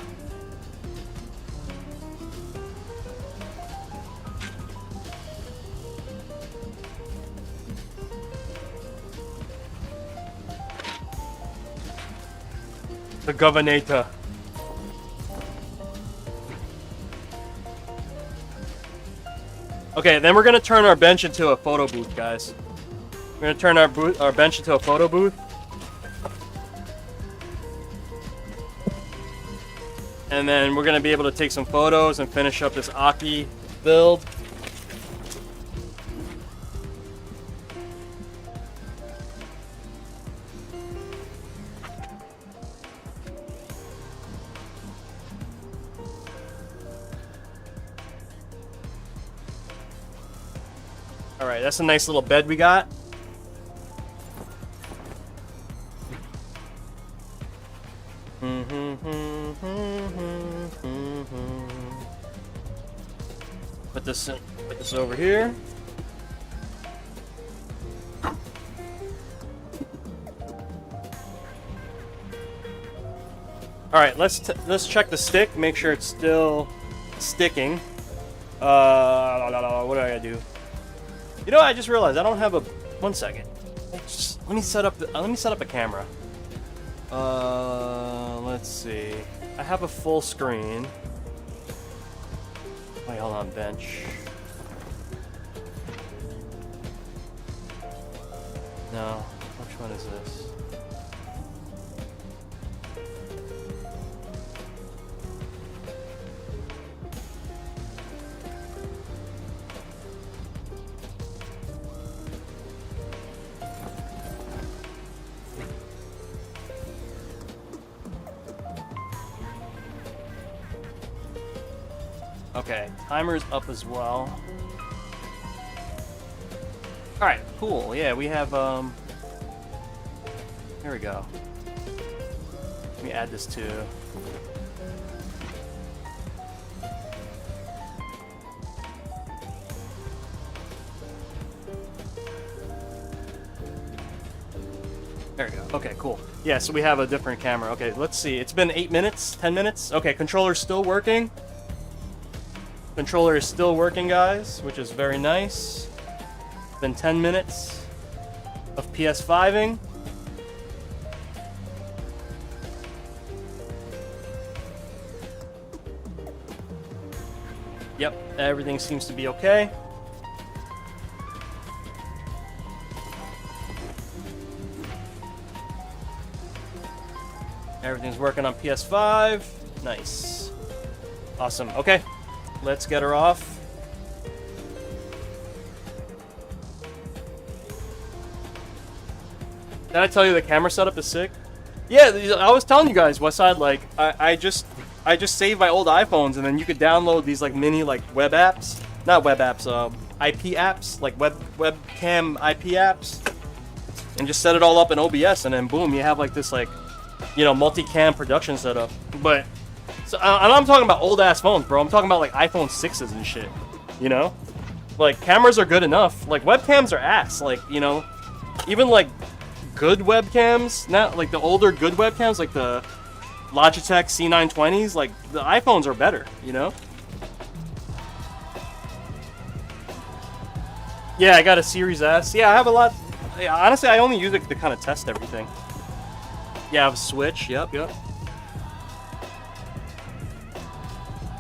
The governor. Okay, then we're gonna turn our bench into a photo booth, guys. We're gonna turn our bench into a photo booth. And then we're gonna be able to take some photos and finish up this A.K.I build. Alright, that's a nice little bed we got. Put this over here. Alright, let's check the stick, make sure it's still sticking. What do I gotta do? You know, I just realized I don't have a. 1 second. Let me set up a camera. Let's see. I have a full screen. Wait, hold on, bench. No, which one is this? Okay, timer's up as well. Alright, cool. Yeah, we have, here we go. Let me add this too. There we go. Okay, cool. Yeah, so we have a different camera. Okay, let's see. It's been 8 minutes, 10 minutes. Okay, controller's still working. Controller is still working, guys, which is very nice. Been 10 minutes of PS5ing. Yep, everything seems to be okay. Everything's working on PS5. Nice. Awesome. Okay. Let's get her off. Did I tell you the camera setup is sick? Yeah, I was telling you guys, Westside, like, I just saved my old iPhones, and then you could download these, like, mini, like, web apps. Not web apps, IP apps, like webcam IP apps. And just set it all up in OBS, and then boom, you have, like, this, like, you know, multi-cam production setup. But so, I'm talking about old-ass phones, bro. I'm talking about, like, iPhone 6s and shit, you know? Like, cameras are good enough. Like, webcams are ass. Like, you know, even, like, good webcams, not, like, the older good webcams, like the Logitech C920s, like, the iPhones are better, you know? Yeah, I got a Series S. Yeah, I have a lot. Yeah, honestly, I only use it to kind of test everything. Yeah, I have a Switch. Yep.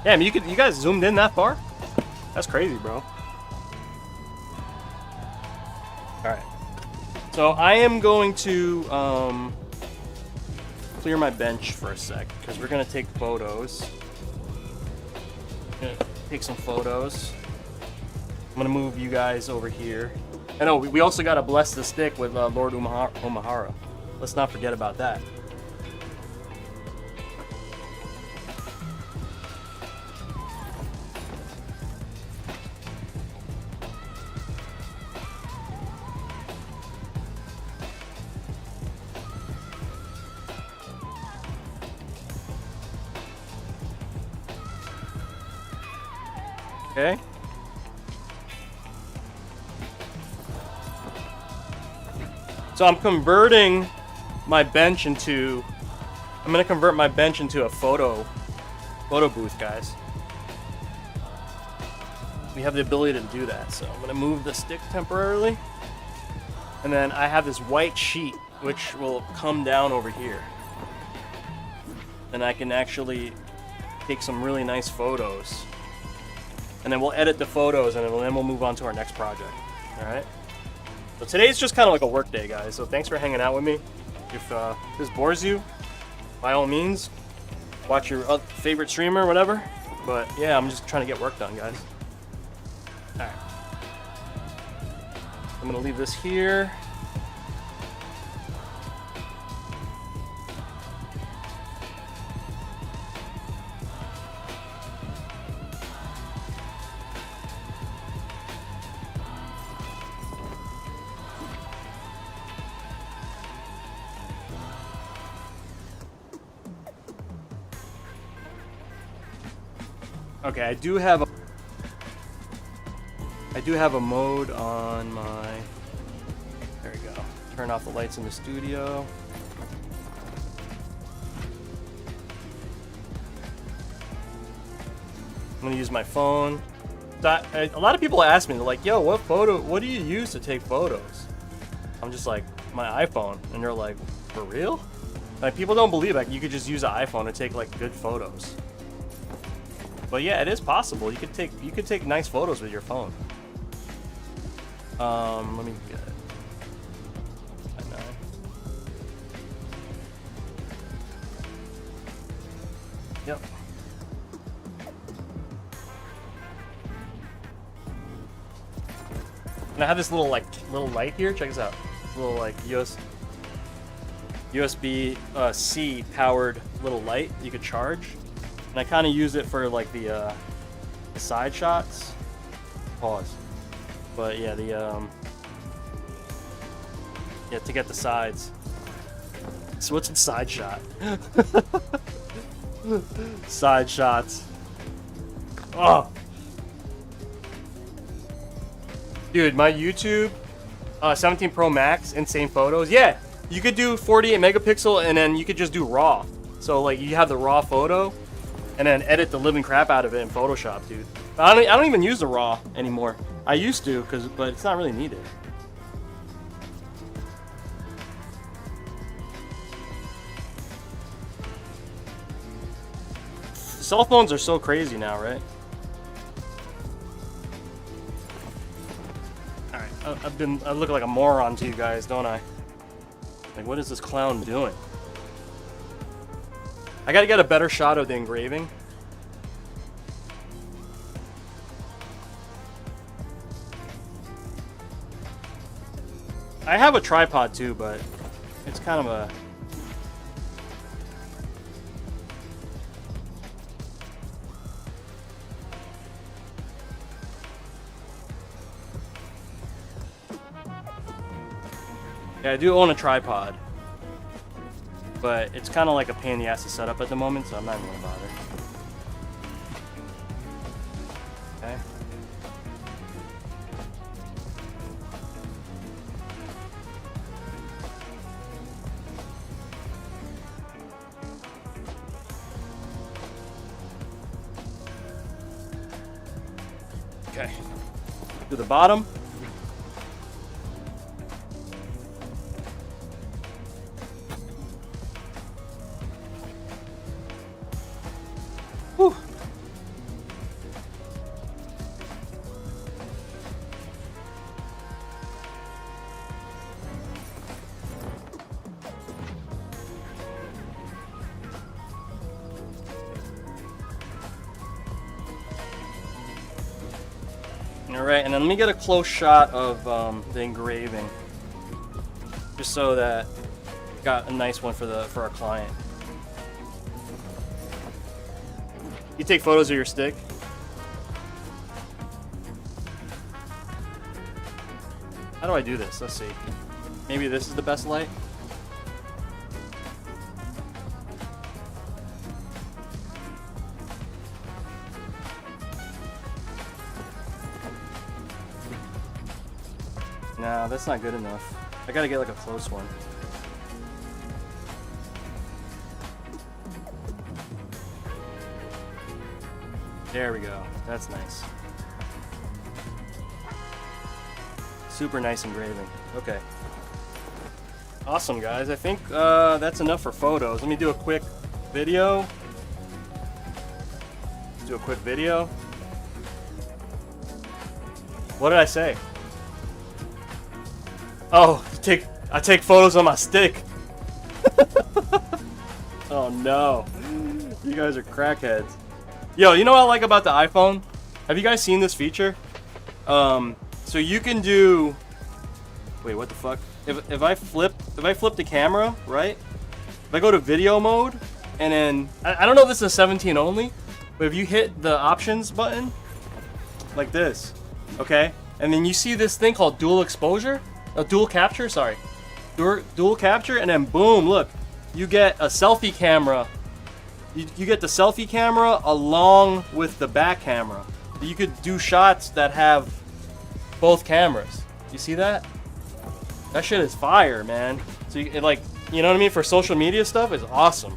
Damn, you guys zoomed in that far? That's crazy, bro. Alright. So I am going to clear my bench for a sec, because we're going to take photos. Gonna take some photos. I'm going to move you guys over here. And oh, we also got to bless the stick with Lord Umahara. Let's not forget about that. Okay. So I'm gonna convert my bench into a photo booth, guys. We have the ability to do that, so I'm gonna move the stick temporarily. And then I have this white sheet which will come down over here. then I can actually take some really nice photos. And then we'll edit the photos, and then we'll move on to our next project. Alright? So today's just kind of like a work day, guys. So thanks for hanging out with me. If this bores you, by all means, watch your favorite streamer or whatever. But yeah, I'm just trying to get work done, guys. Alright. I'm going to leave this here. Okay, I do have a mode on my, there we go. Turn off the lights in the studio. I'm gonna use my phone. A lot of people ask me, they're like, yo, what do you use to take photos? I'm just like, my iPhone. And they're like, for real? Like, people don't believe like you could just use an iPhone to take like good photos. But yeah, it is possible. You could take nice photos with your phone. Let me get it. I know. Yep. And I have this little light here. Check this out. This little like USB C powered little light you could charge. And I kind of use it for like the side shots. Pause. But yeah, to get the sides. So what's a side shot? Side shots. Oh, dude, my YouTube 17 Pro Max, insane photos. Yeah, you could do 48 megapixel, and then you could just do RAW. So like you have the RAW photo. And then edit the living crap out of it in Photoshop, dude. I don't even use the RAW anymore. I used to, but it's not really needed. Cell phones are so crazy now, right? Alright, I look like a moron to you guys, don't I? Like, what is this clown doing? I gotta get a better shot of the engraving. I have a tripod too, but it's kind of a... Yeah, I do own a tripod. But it's kind of like a pain in the ass to set up at the moment, so I'm not even gonna bother. Okay. Okay. To the bottom. Whew. Alright, and then let me get a close shot of the engraving. Just so that we got a nice one for our client. You take photos of your stick? How do I do this? Let's see. Maybe this is the best light? No, that's not good enough. I gotta get like a close one. There we go. That's nice. Super nice engraving. Okay. Awesome, guys. I think that's enough for photos. Let me do a quick video. Let's do a quick video. What did I say? Oh, I take photos on my stick. Oh no. You guys are crackheads. Yo, you know what I like about the iPhone? Have you guys seen this feature? So you can do... Wait, what the fuck? If I flip the camera, right? If I go to video mode, and then... I don't know if this is 17 only, but if you hit the options button, like this, okay? And then you see this thing called dual exposure? Dual capture, sorry. Dual capture, and then boom, look. You get a selfie camera. You get the selfie camera along with the back camera. You could do shots that have both cameras. You see that? That shit is fire, man. So you know what I mean? For social media stuff, it's awesome.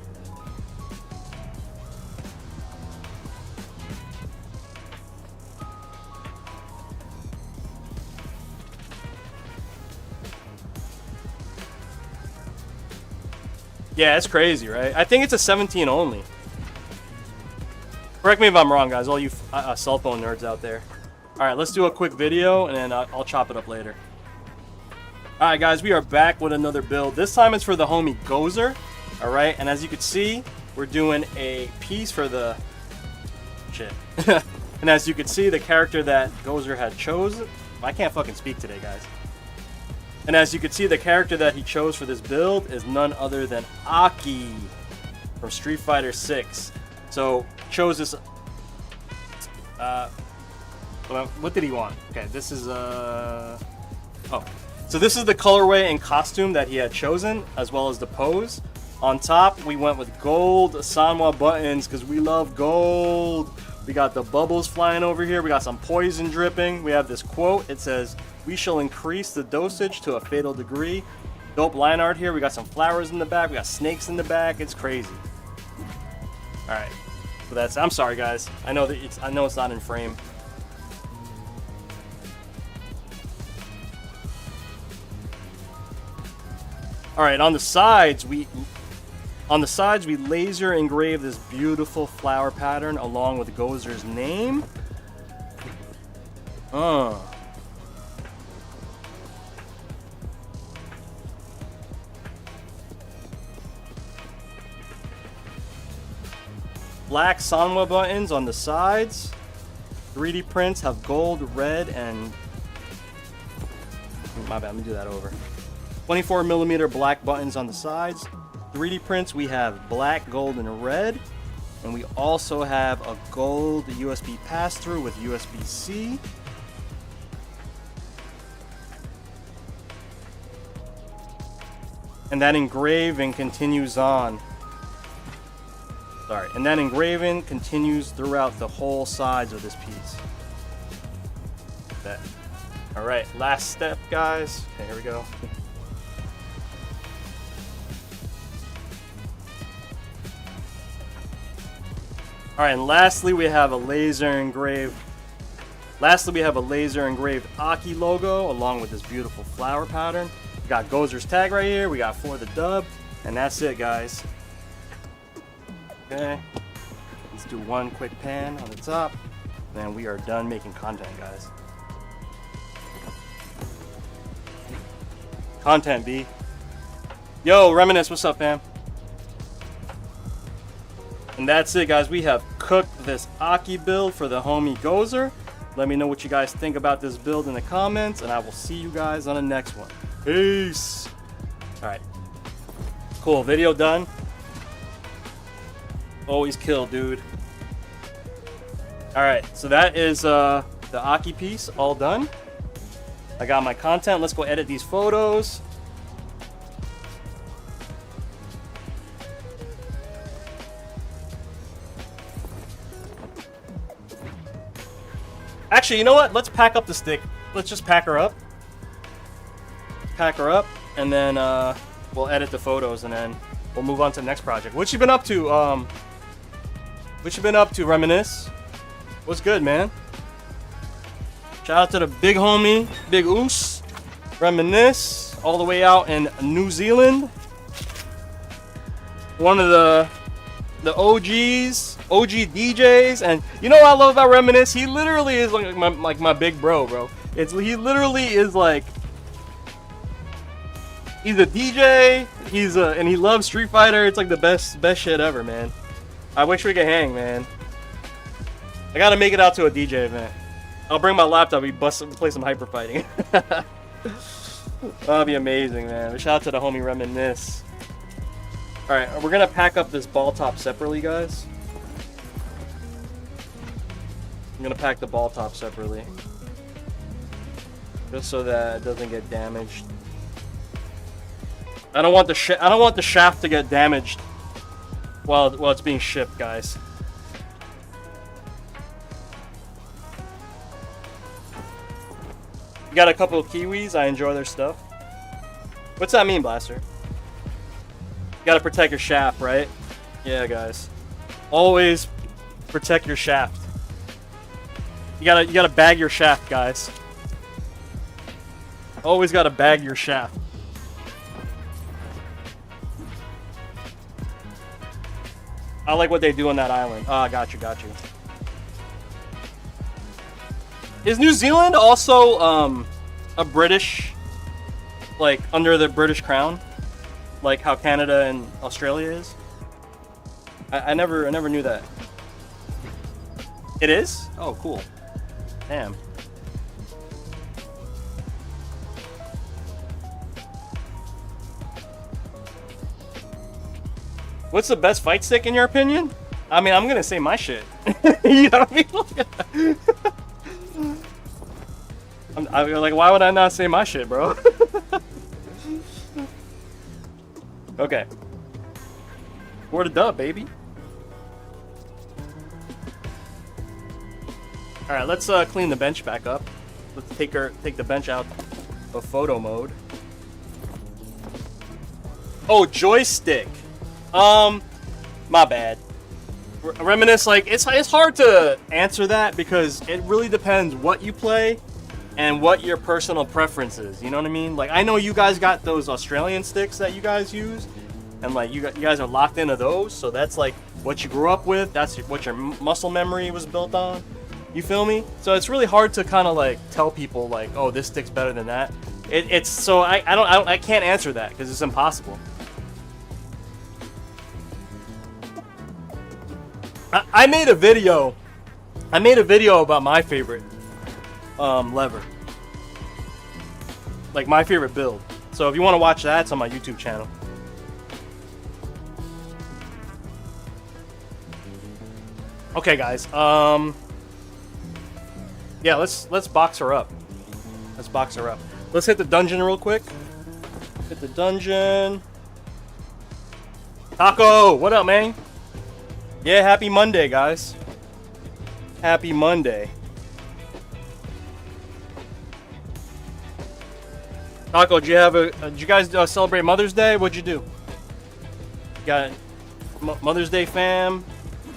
Yeah, it's crazy, right? I think it's a 17 only. Correct me if I'm wrong, guys. All you cell phone nerds out there. All right, let's do a quick video, and then I'll chop it up later. All right, guys, we are back with another build. This time it's for the homie Gozer. All right, and as you can see, we're doing a piece for the shit. And as you can see, the character that Gozer had chosen. I can't fucking speak today, guys. And as you can see, the character that he chose for this build is none other than A.K.I from Street Fighter 6. So chose this. What did he want? Okay, this is oh, so this is the colorway and costume that he had chosen, as well as the pose. On top, we went with gold Sanwa buttons because we love gold. We got the bubbles flying over here. We got some poison dripping. We have this quote. It says, "We shall increase the dosage to a fatal degree." Dope line art here. We got some flowers in the back. We got snakes in the back. It's crazy. All right. So that's. I'm sorry, guys. I know it's not in frame. All right. On the sides, we laser engrave this beautiful flower pattern along with Gozer's name. Black Sanwa buttons on the sides. 3D prints have gold, red, and... My bad, let me do that over. 24mm black buttons on the sides. 3D prints, we have black, gold, and red. And we also have a gold USB pass-through with USB-C. And that engraving continues on. Sorry, and that engraving continues throughout the whole sides of this piece. That. All right, last step, guys. Okay, here we go. All right, and lastly, we have a laser engraved. Lastly, we have a laser engraved A.K.I logo along with this beautiful flower pattern. We got Gozer's tag right here. We got For the Dub, and that's it, guys. Okay, let's do one quick pan on the top, and we are done making content, guys. Content, B. Yo, Reminisce, what's up, fam? And that's it, guys. We have cooked this A.K.I build for the homie Gozer. Let me know what you guys think about this build in the comments, and I will see you guys on the next one. Peace. All right. Cool. Video done. Always kill, dude. All right. So that is the A.K.I piece all done. I got my content. Let's go edit these photos. Actually, you know what? Let's pack up the stick. Let's just pack her up. Pack her up, and then we'll edit the photos, and then we'll move on to the next project. What you been up to? What you been up to, Reminisce? What's good, man? Shout out to the big homie, Big Oos, Reminisce, all the way out in New Zealand. One of the the OGs, OG DJs, and you know what I love about Reminisce? He literally is like my big bro. He literally is like, he's a DJ. And he loves Street Fighter. It's like the best shit ever, man. I wish we could hang, man. I gotta make it out to a DJ event. I'll bring my laptop. We play some hyper fighting. That'll be amazing, man. Shout out to the homie Reminisce. All right, we're gonna pack up this ball top separately, guys. I'm gonna pack the ball top separately, just so that it doesn't get damaged. I don't want the shaft to get damaged while it's being shipped, guys. You got a couple of Kiwis. I enjoy their stuff. What's that mean, Blaster? You gotta protect your shaft, right? Yeah, guys. Always protect your shaft. You gotta bag your shaft, guys. Always gotta bag your shaft. I like what they do on that island. Ah, got you. Is New Zealand also a British, like under the British crown, like how Canada and Australia is? I never knew that. It is? Oh, cool. Damn. What's the best fight stick in your opinion? I mean, I'm gonna say my shit. You know what I mean? I'm like, why would I not say my shit, bro? Okay. For the dub, baby. All right, let's clean the bench back up. Let's take the bench out of photo mode. Oh, joystick. My bad. Reminisce, like, it's hard to answer that because it really depends what you play and what your personal preference is. You know what I mean? Like, I know you guys got those Australian sticks that you guys use, and like you guys are locked into those, so that's like what you grew up with. That's what your muscle memory was built on. You feel me? So it's really hard to kind of like tell people like, oh, this stick's better than that. It's so I can't answer that because it's impossible. I made a video about my favorite lever, like my favorite build. So if you want to watch that, it's on my YouTube channel. Okay, guys. Yeah, let's box her up. Let's box her up. Let's hit the dungeon real quick. Hit the dungeon. Taco, what up, man? Yeah, happy Monday, guys. Happy Monday. Taco, did you guys celebrate Mother's Day? What'd you do? Got Mother's Day fam?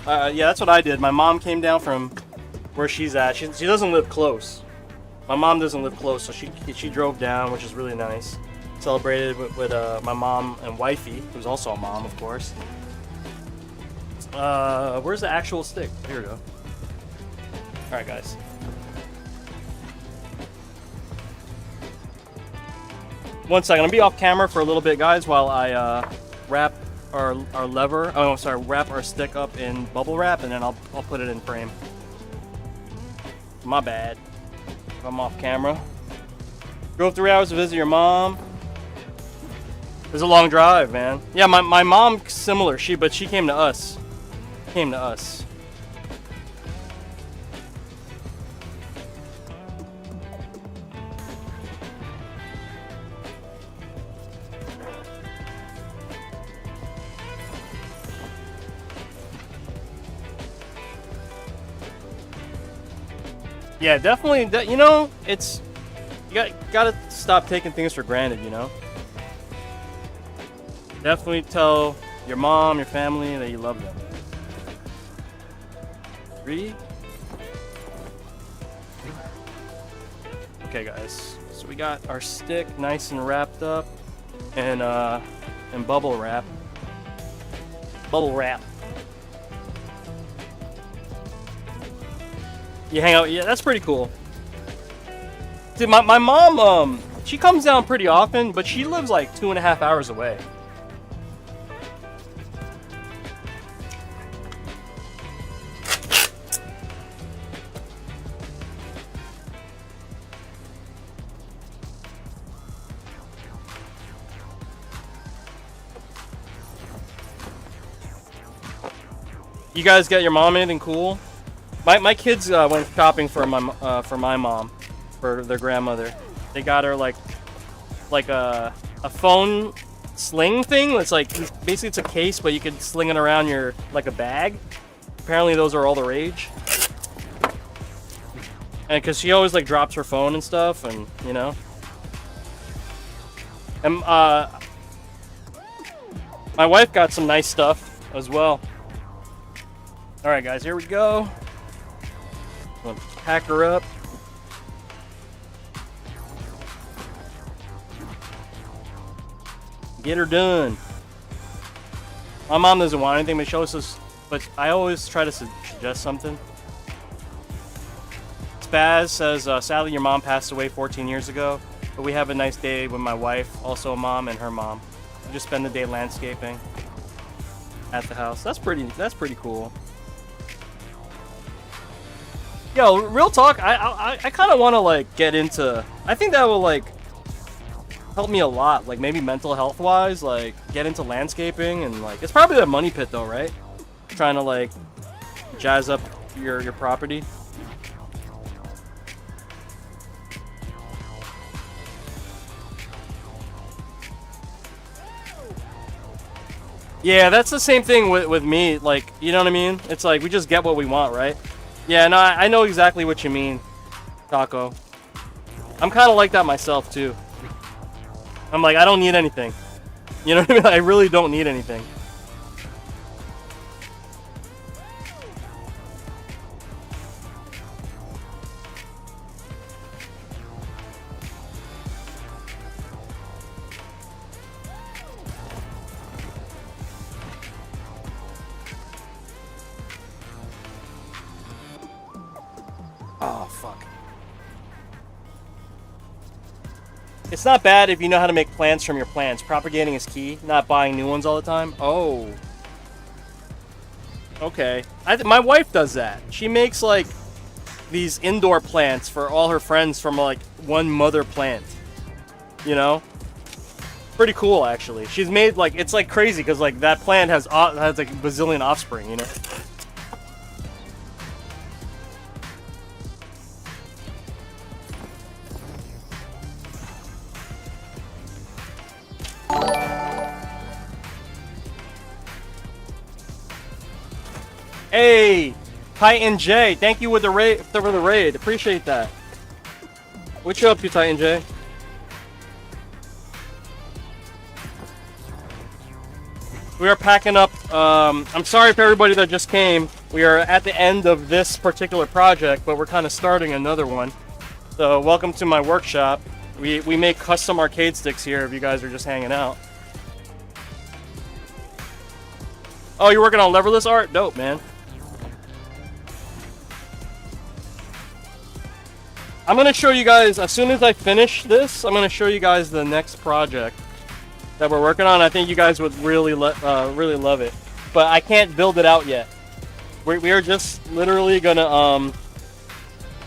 Yeah, that's what I did. My mom came down from where she's at. She doesn't live close. My mom doesn't live close, so she drove down, which is really nice. Celebrated with my mom and wifey, who's also a mom, of course. Where's the actual stick? Here we go. Alright, guys. One second, I'm gonna be off camera for a little bit, guys, while I wrap our lever. Oh, sorry, wrap our stick up in bubble wrap, and then I'll put it in frame. My bad. If I'm off camera. Drove 3 hours to visit your mom. It was a long drive, man. Yeah, my mom similar. But she came to us. Came to us. Yeah, definitely. You know, it's you gotta stop taking things for granted. You know. Definitely tell your mom, your family that you love them. 3. Okay, guys. So we got our stick nice and wrapped up, and bubble wrap. Bubble wrap. You hang out. Yeah, that's pretty cool. Dude, my mom, she comes down pretty often, but she lives like 2.5 hours away. You guys get your mom anything cool? My kids went shopping for my mom, for their grandmother. They got her like a phone sling thing. It's like basically it's a case, but you can sling it around your like a bag. Apparently those are all the rage. And because she always like drops her phone and stuff, and you know. And my wife got some nice stuff as well. All right, guys, here we go. I'm gonna pack her up. Get her done. My mom doesn't want anything, but she always says, but I always try to suggest something. Spaz says, sadly, your mom passed away 14 years ago, but we have a nice day with my wife, also a mom, and her mom. We just spend the day landscaping at the house. That's pretty cool. Yo, real talk, I kind of want to like get into, I think that will like help me a lot, like maybe mental health wise, like get into landscaping, and like it's probably a money pit though, right? Trying to like jazz up your property. Yeah, that's the same thing with me, like, you know what I mean? It's like we just get what we want, right? Yeah, no, I know exactly what you mean, Taco. I'm kind of like that myself, too. I'm like, I don't need anything. You know what I mean? I really don't need anything. Oh, fuck. It's not bad if you know how to make plants from your plants. Propagating is key, not buying new ones all the time. Oh. Okay. My wife does that. She makes, like, these indoor plants for all her friends from, like, one mother plant. You know? Pretty cool, actually. She's made, like, it's, like, crazy, because, like, that plant has like, a bazillion offspring, you know? Hey, Titan J, thank you with the raid for the raid. Appreciate that. What you up to, Titan J? We are packing up. I'm sorry for everybody that just came. We are at the end of this particular project, but we're kind of starting another one. So welcome to my workshop. We make custom arcade sticks here if you guys are just hanging out. Oh, you're working on leverless art? Dope, man. I'm going to show you guys, as soon as I finish this, I'm going to show you guys the next project that we're working on. I think you guys would really love it. But I can't build it out yet. We are just literally going to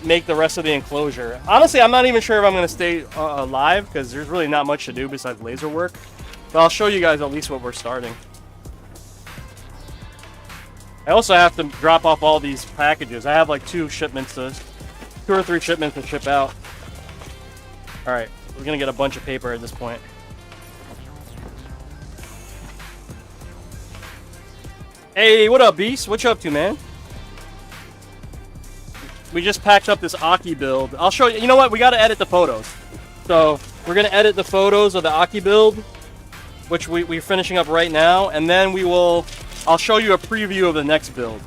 make the rest of the enclosure. Honestly, I'm not even sure if I'm going to stay alive, because there's really not much to do besides laser work. But I'll show you guys at least what we're starting. I also have to drop off all these packages. I have like 2 or 3 shipments to ship out. Alright, we're gonna get a bunch of paper at this point. Hey, what up, Beast? What you up to, man? We just packed up this A.K.I build. I'll show you. You know what? We gotta edit the photos. So, we're gonna edit the photos of the A.K.I build, which we're finishing up right now, and then I'll show you a preview of the next build,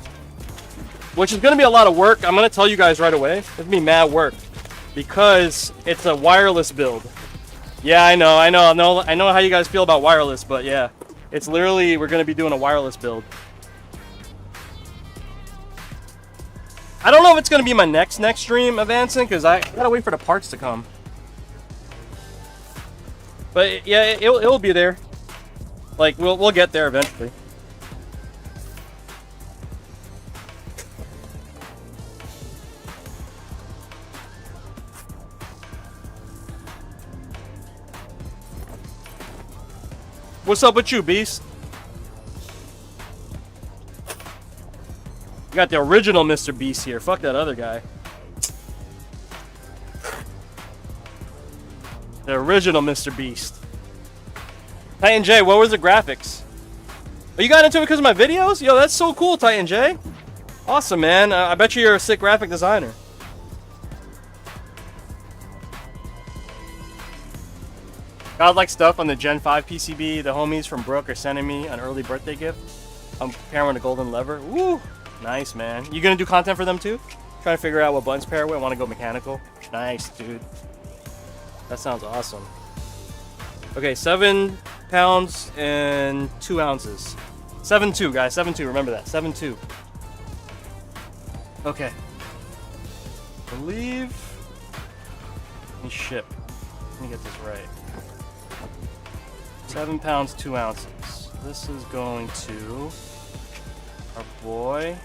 which is going to be a lot of work. I'm going to tell you guys right away. It's going to be mad work because it's a wireless build. Yeah, I know how you guys feel about wireless, but yeah, it's literally, we're going to be doing a wireless build. I don't know if it's gonna be my next stream advancing, because I gotta wait for the parts to come. But yeah, it'll be there. Like we'll get there eventually. What's up with you, Beast? You got the original Mr. Beast here. Fuck that other guy. The original Mr. Beast. Titan J, what was the graphics? Oh, you got into it because of my videos? Yo, that's so cool, Titan J. Awesome, man. I bet you're a sick graphic designer. Godlike stuff on the Gen 5 PCB. The homies from Brook are sending me an early birthday gift. I'm pairing with a golden lever. Woo! Nice, man. You gonna do content for them too? Trying to figure out what buttons pair with. I want to go mechanical. Nice, dude. That sounds awesome. Okay, 7 pounds and 2 ounces. 7.2, guys. 7.2. Remember that. 7.2. Okay. Believe. Let me ship. Let me get this right. 7 pounds, 2 ounces. This is going to our boy.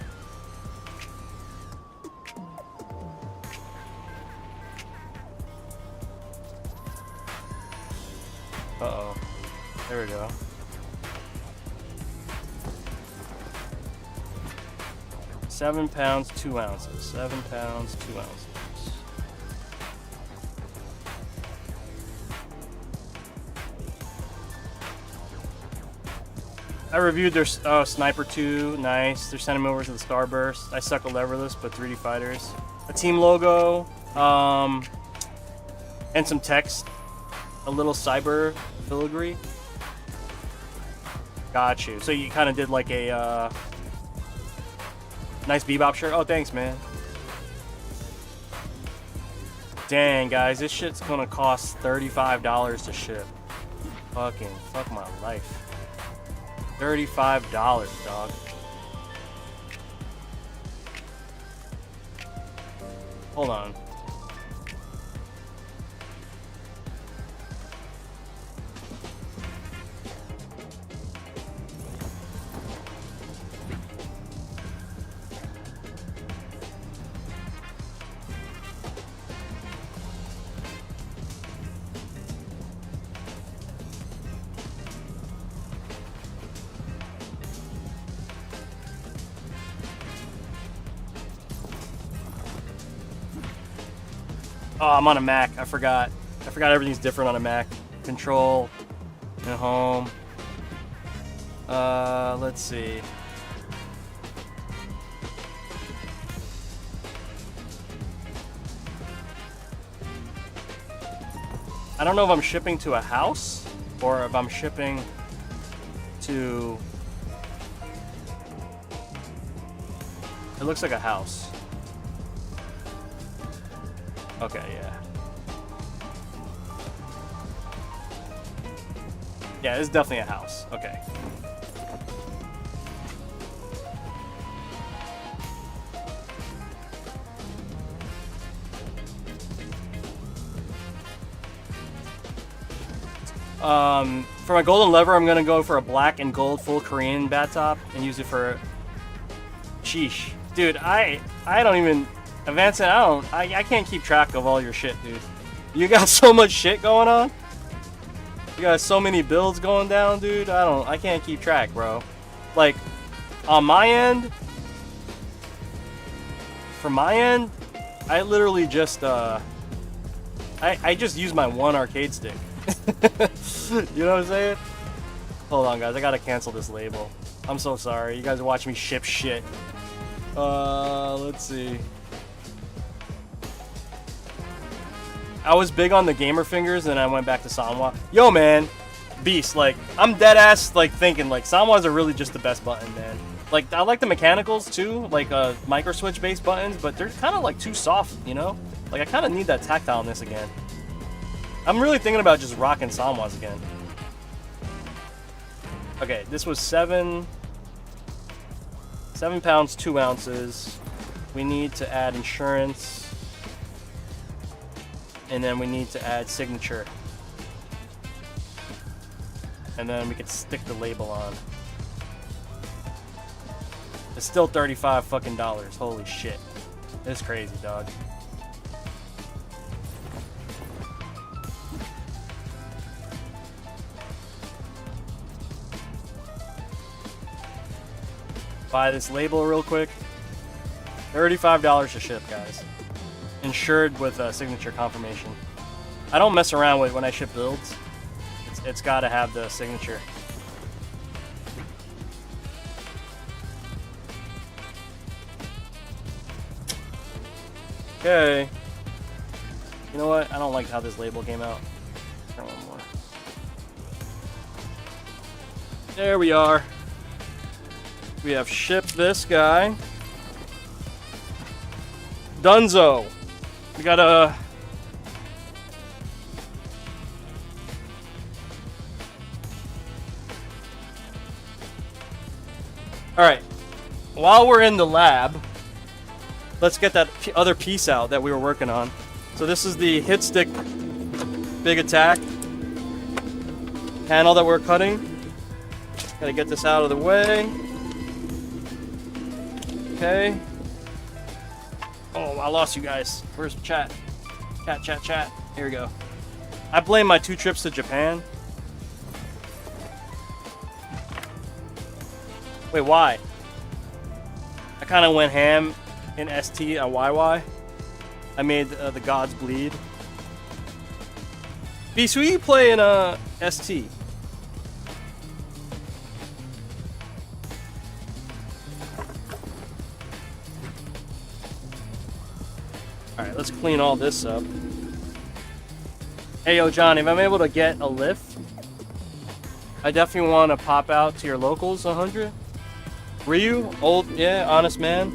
Uh-oh. There we go. £7, 2 ounces. 7 pounds, 2 ounces. I reviewed their Sniper 2, nice. They're sending me over to the Starburst. I suck a leverless, but 3D fighters. A team logo, and some text. A little cyber filigree. Got you. So you kind of did like a nice Bebop shirt. Oh, thanks, man. Dang, guys, this shit's gonna cost $35 to ship. Fuck my life. $35, dog. Hold on. Oh, I'm on a Mac. I forgot. Everything's different on a Mac. Control and home. Let's see. I don't know if I'm shipping to a house or if I'm shipping to... It looks like a house. Okay, yeah. Yeah, it's definitely a house. Okay. For my golden lever, I'm gonna go for a black and gold full Korean bat top and use it for... Sheesh. Dude, I don't even... Advancing, I can't keep track of all your shit, dude. You got so much shit going on. You got so many builds going down, dude. I can't keep track, bro. Like, on my end, for my end, I literally just, I just use my one arcade stick. You know what I'm saying? Hold on, guys. I gotta cancel this label. I'm so sorry. You guys are watching me ship shit. Let's see. I was big on the gamer fingers, and I went back to Sanwa. Yo, man, Beast, like, I'm dead ass, like, thinking, like, Sanwas are really just the best button, man. Like, I like the mechanicals, too, like, micro switch-based buttons, but they're kind of, like, too soft, you know? Like, I kind of need that tactileness again. I'm really thinking about just rocking Sanwas again. Okay, this was 7 pounds, 2 ounces. we need to add insurance, and then we need to add signature, and then we can stick the label on. It's still $35 fucking dollars. Holy shit. It's crazy, dog. Buy this label real quick. $35 to ship, guys. Insured with a signature confirmation. I don't mess around with when I ship builds. It's got to have the signature. Okay. You know what? I don't like how this label came out. Turn one more. There we are. We have shipped this guy. Dunzo. We got a... Alright. While we're in the lab, let's get that other piece out that we were working on. So this is the hit stick big attack panel that we're cutting. Gotta get this out of the way. Okay. Oh, I lost you guys. Where's the chat? Chat. Here we go. I blame my 2 trips to Japan. Wait, why? I kind of went ham in ST on YY. I made the gods bleed. Beast, who you play in ST? Alright, let's clean all this up. Hey, yo, Johnny, if I'm able to get a lift, I definitely want to pop out to your locals 100. Ryu? Old, yeah, honest man.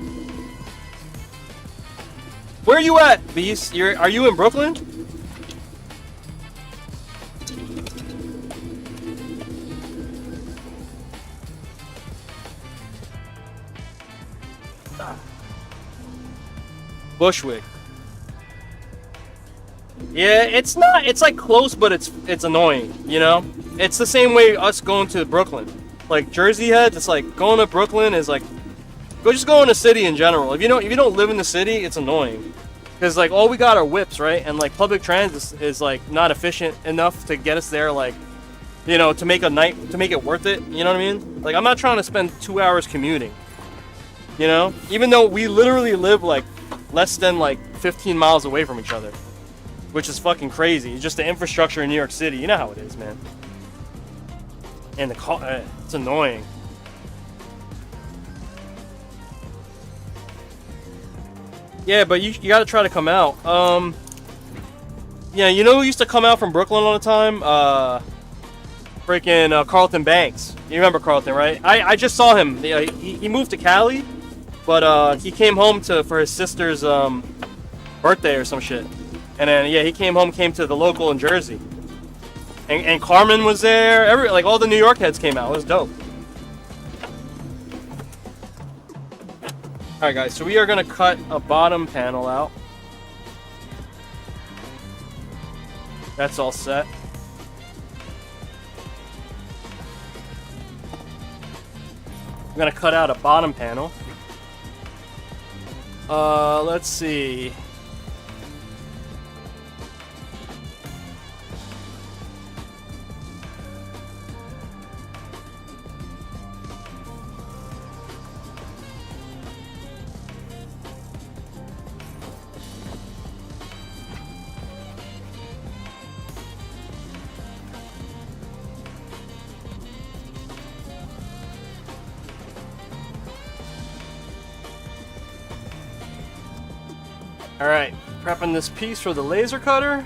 Where are you at, Beast? Are you in Brooklyn? Bushwick. Yeah, it's not. It's like close, but it's annoying. You know, it's the same way us going to Brooklyn. Like Jersey heads, it's like going to Brooklyn is like just go in the city in general. If you don't live in the city, it's annoying. Because like all we got are whips, right? And like public transit is like not efficient enough to get us there. Like, you know, to make it worth it. You know what I mean? Like I'm not trying to spend 2 hours commuting. You know, even though we literally live like less than like 15 miles away from each other, which is fucking crazy. It's just the infrastructure in New York City. You know how it is, man. And the car, it's annoying. Yeah, but you got to try to come out. Yeah, you know who used to come out from Brooklyn all the time? Freaking Carlton Banks. You remember Carlton, right? I just saw him. He moved to Cali, but he came home for his sister's birthday or some shit. And then yeah, he came to the local in Jersey. And Carmen was there. Like all the New York heads came out. It was dope. All right, guys. So we are gonna cut a bottom panel out. That's all set. I'm gonna cut out a bottom panel. Let's see. Alright, prepping this piece for the laser cutter.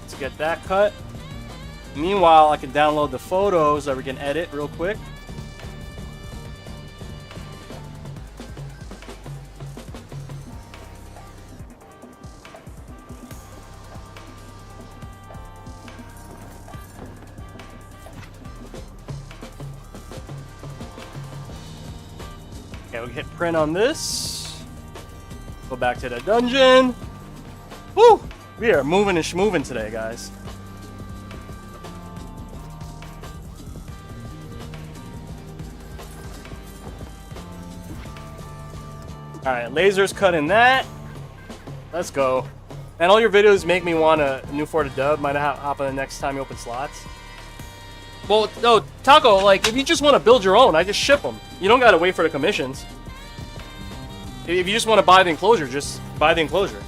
Let's get that cut. Meanwhile, I can download the photos that we can edit real quick. Okay, we hit print on this. Go back to the dungeon. Woo! We are moving and schmoving today, guys. Alright, lasers cutting that. Let's go. And all your videos make me want a new for the dub. Might hop on the next time you open slots. Well, no, Taco, like, if you just want to build your own, I just ship them. You don't gotta wait for the commissions. If you just want to buy the enclosure, just buy the enclosure.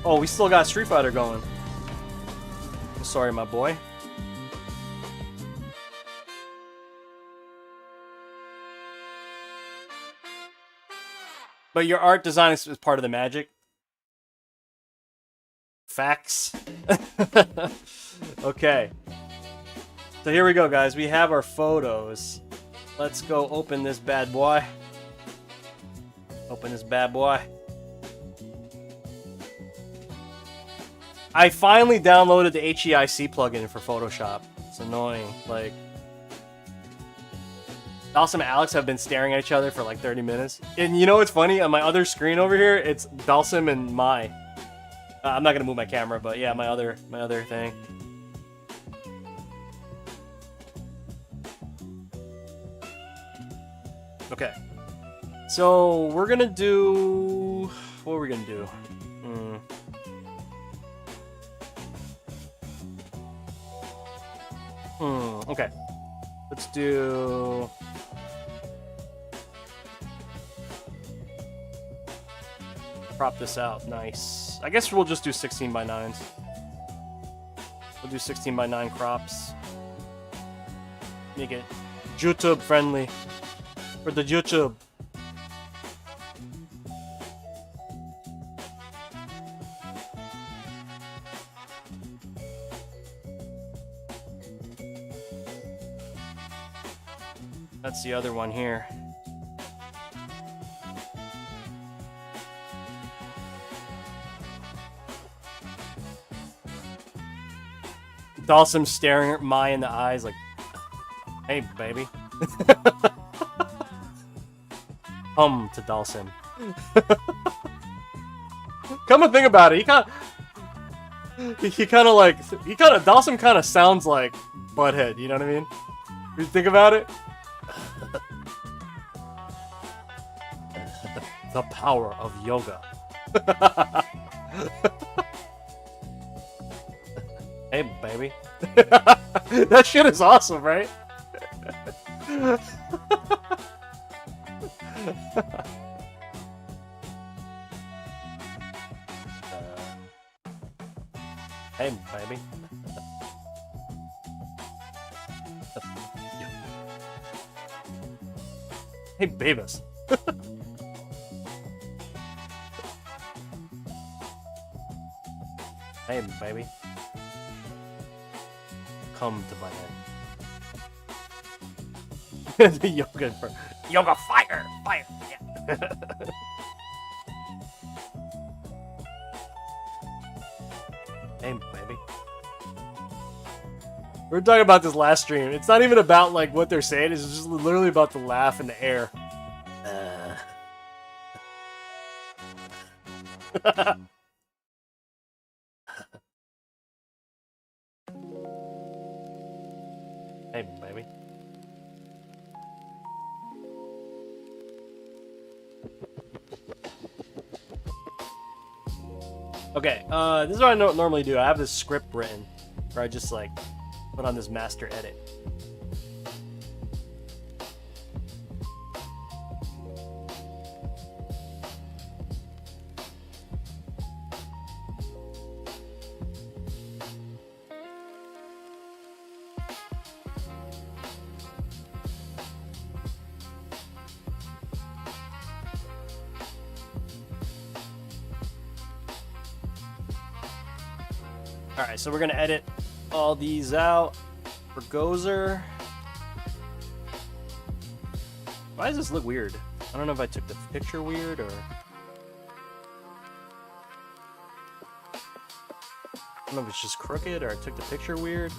Oh, we still got Street Fighter going. Sorry, my boy. But your art design is part of the magic. Facts. Okay. So here we go, guys. We have our photos. Let's go open this bad boy. Open this bad boy. I finally downloaded the HEIC plugin for Photoshop. It's annoying. Like, Dalsim and Alex have been staring at each other for like 30 minutes. And you know what's funny? On my other screen over here, it's Dalsim and Mai. I'm not gonna move my camera, but yeah, my other thing. Okay. So we're gonna do. What are we gonna do? Okay. Let's do. Crop this out. Nice. I guess we'll just do 16 by 9s. We'll do 16 by 9 crops. Make it YouTube friendly. For the YouTube. That's the other one here. Dalsim staring at Mai in the eyes like, hey, baby. To Dalsim. Come to think about it, Dalsim kind of sounds like Butthead, you know what I mean? You think about it? The power of yoga. Hey, baby. That shit is awesome, right? Hey, baby. Hey, Beavis. Hey, baby. Come to my head. The yoga fire! Fire! Yeah. Hey, baby. We were talking about this last stream. It's not even about like what they're saying, it's just literally about the laugh in the air. Hey, baby. Okay, this is what I normally do. I have this script written where I just like put on this master edit. Alright, so we're gonna edit all these out for Gozer. Why does this look weird? I don't know if I took the picture weird or... don't know if it's just crooked or I took the picture weird.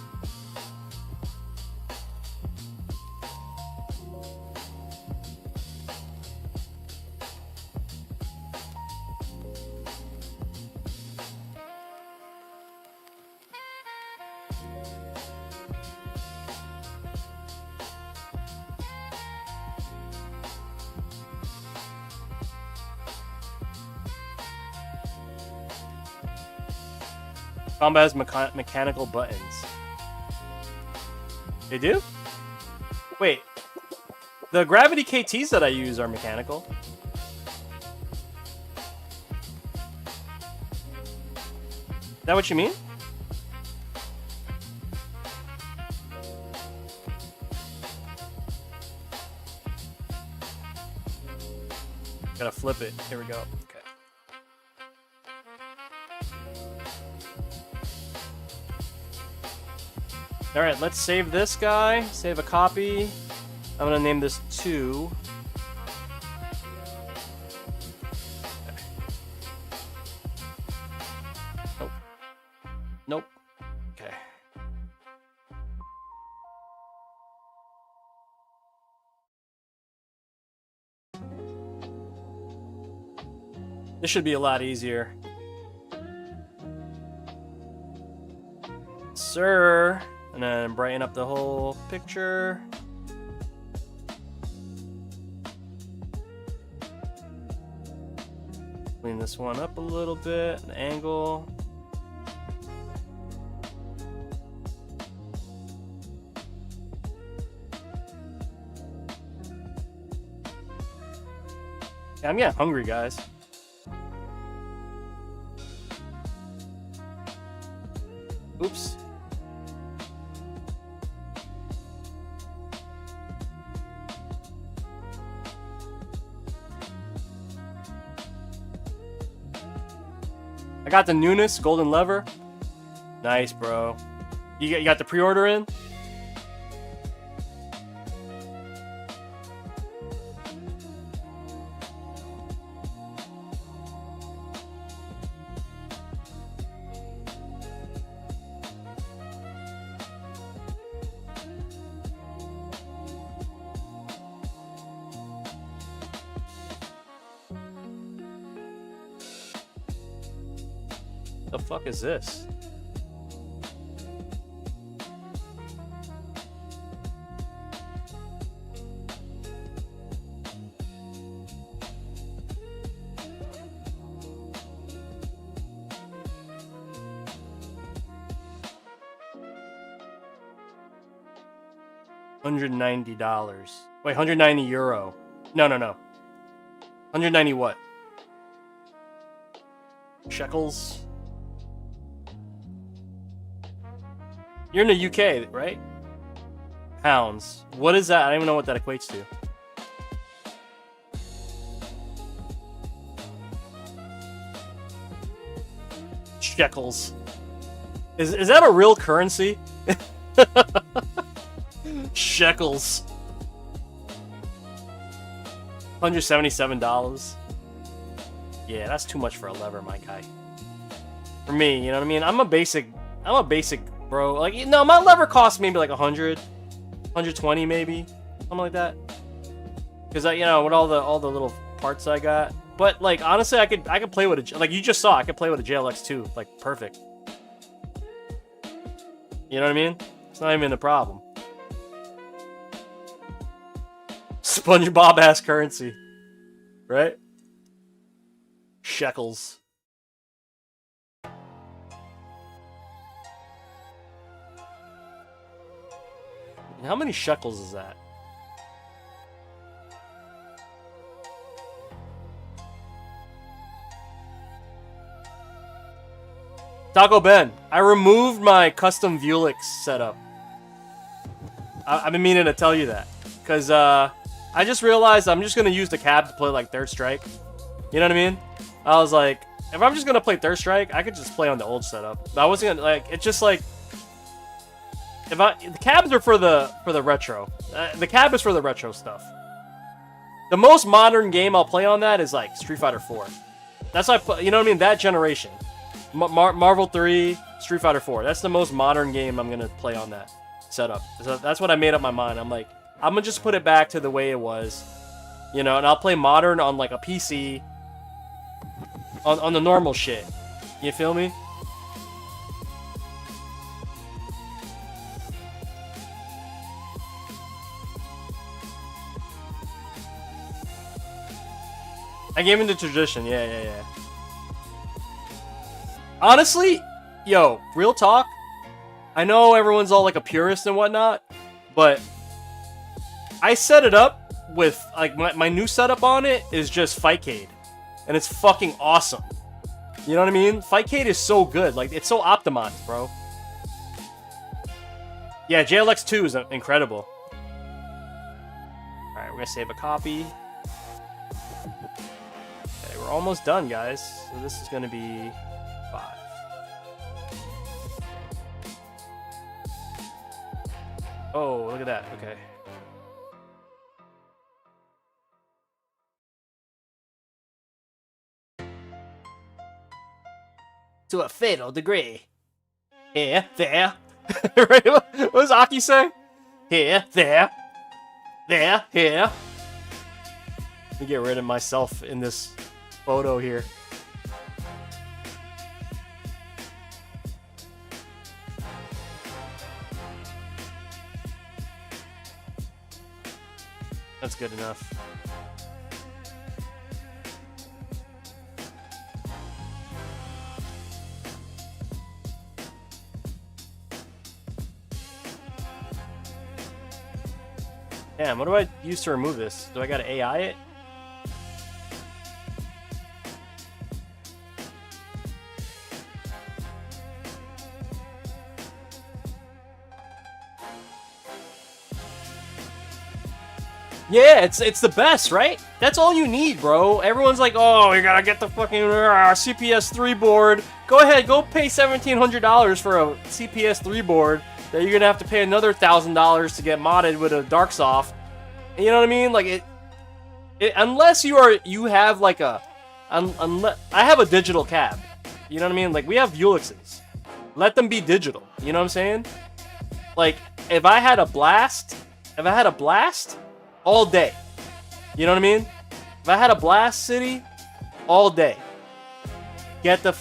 Combat has mechanical buttons. They do? Wait. The gravity KTs that I use are mechanical. Is that what you mean? Gotta flip it. Here we go. Okay. Alright, let's save this guy. Save a copy. I'm gonna name this 2. Okay. Nope. Nope. Okay. This should be a lot easier. Sir. And then brighten up the whole picture. Clean this one up a little bit, an angle. Yeah, I'm getting hungry, guys. Oops. I got the newness, golden lever. Nice, bro. You got the pre-order in? The fuck is this? $190. Wait, 190 euro. No. 190 what? Shekels? You're in the UK, right? Pounds. What is that? I don't even know what that equates to. Shekels. Is that a real currency? Shekels. $177. Yeah, that's too much for a lever, my guy. For me, you know what I mean? I'm a basic bro. Like, no, my lever costs maybe like 100, 120 maybe, something like that. Because you know, with all the little parts I got. But like, honestly, I could play with a, like you just saw, I could play with a JLX 2, like perfect. You know what I mean? It's not even a problem. SpongeBob ass currency, right? Shekels. How many shekels is that? Taco Ben, I removed my custom Vuelix setup. I've been meaning to tell you that. Because I just realized I'm just going to use the cab to play like Third Strike. You know what I mean? I was like, if I'm just going to play Third Strike, I could just play on the old setup. But I wasn't going to, like, it's just like, the cabs are for the retro. The cab is for the retro stuff. The most modern game I'll play on that is like Street Fighter 4. That's why, you know what I mean? That generation. Marvel 3, Street Fighter 4. That's the most modern game I'm gonna play on that setup. So that's what I made up my mind. I'm like, I'm gonna just put it back to the way it was, you know, and I'll play modern on like a PC, on the normal shit. You feel me? I gave him the tradition. Yeah. Honestly, yo, real talk. I know everyone's all like a purist and whatnot, but I set it up with like my new setup on it is just Fightcade, and it's fucking awesome. You know what I mean? Fightcade is so good. Like, it's so optimized, bro. Yeah, JLX 2 is incredible. Alright, we're gonna save a copy. Okay, we're almost done, guys. So this is gonna be 5. Oh, look at that. Okay. To a fatal degree. Here, there. Right? What does Aki say? Here, there. There, here. Let me get rid of myself in this photo here. That's good enough. Damn, what do I use to remove this? Do I gotta AI it? Yeah, it's the best, right? That's all you need, bro. Everyone's like, oh, you gotta get the fucking CPS 3 board. Go ahead, go pay $1,700 for a CPS 3 board that you're gonna have to pay another $1,000 to get modded with a Darksoft. You know what I mean? Like it unless you have like a, I have a digital cab. You know what I mean? Like, we have Ulixes. Let them be digital. You know what I'm saying? Like, if I had a blast, all day. You know what I mean? If I had a blast city, all day. Get the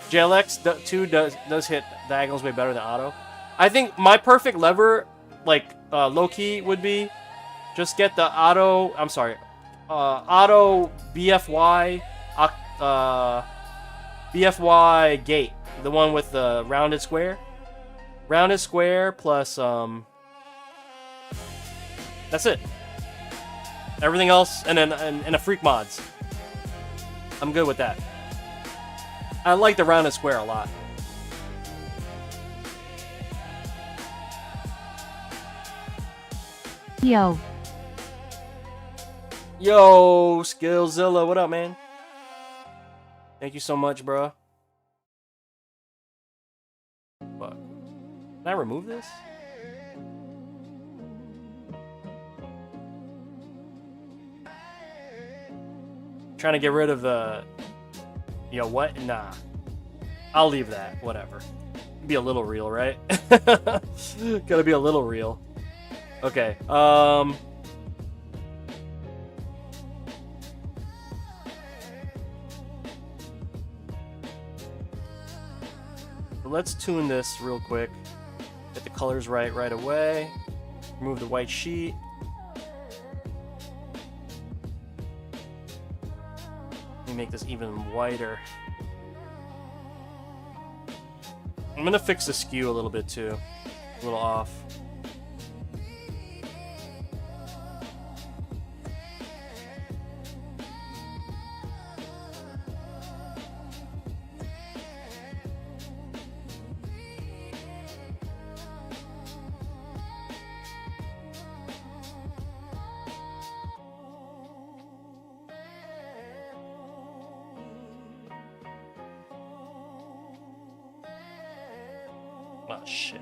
JLX 2 does hit diagonals way better than auto. I think my perfect lever, like low-key, would be just get the auto. I'm sorry, auto BFY, BFY gate, the one with the rounded square. Rounded square plus that's it. Everything else, and then and a freak mods. I'm good with that. I like the rounded square a lot. Yo, Skillzilla, what up, man? Thank you so much, bro. Fuck. Can I remove this? Trying to get rid of the... Yo, what? Nah. I'll leave that. Whatever. Be a little real, right? Gotta be a little real. Okay. Let's tune this real quick. Get the colors right away. Remove the white sheet. Let me make this even whiter. I'm gonna fix the skew a little bit too. A little off. Oh, shit.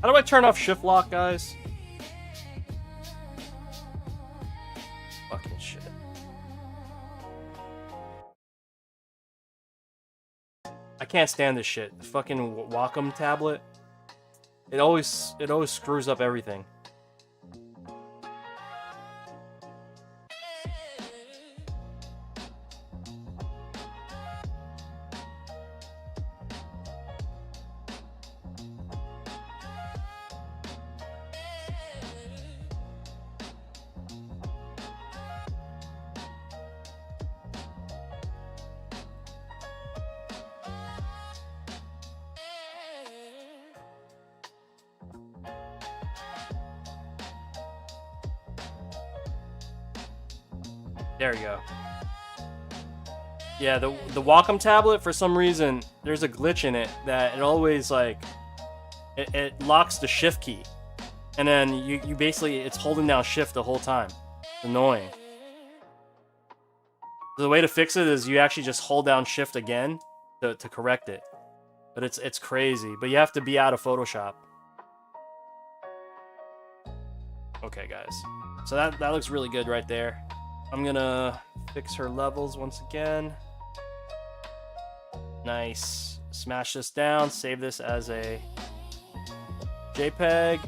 How do I turn off shift lock, guys? Fucking shit. I can't stand this shit. The fucking Wacom tablet. It always screws up everything. There you go. Yeah, the Wacom tablet, for some reason, there's a glitch in it that it always, like, it locks the shift key. And then you basically, it's holding down shift the whole time. It's annoying. The way to fix it is you actually just hold down shift again to correct it. But it's crazy. But you have to be out of Photoshop. Okay, guys. So that looks really good right there. I'm gonna fix her levels once again. Nice. Smash this down. Save this as a JPEG.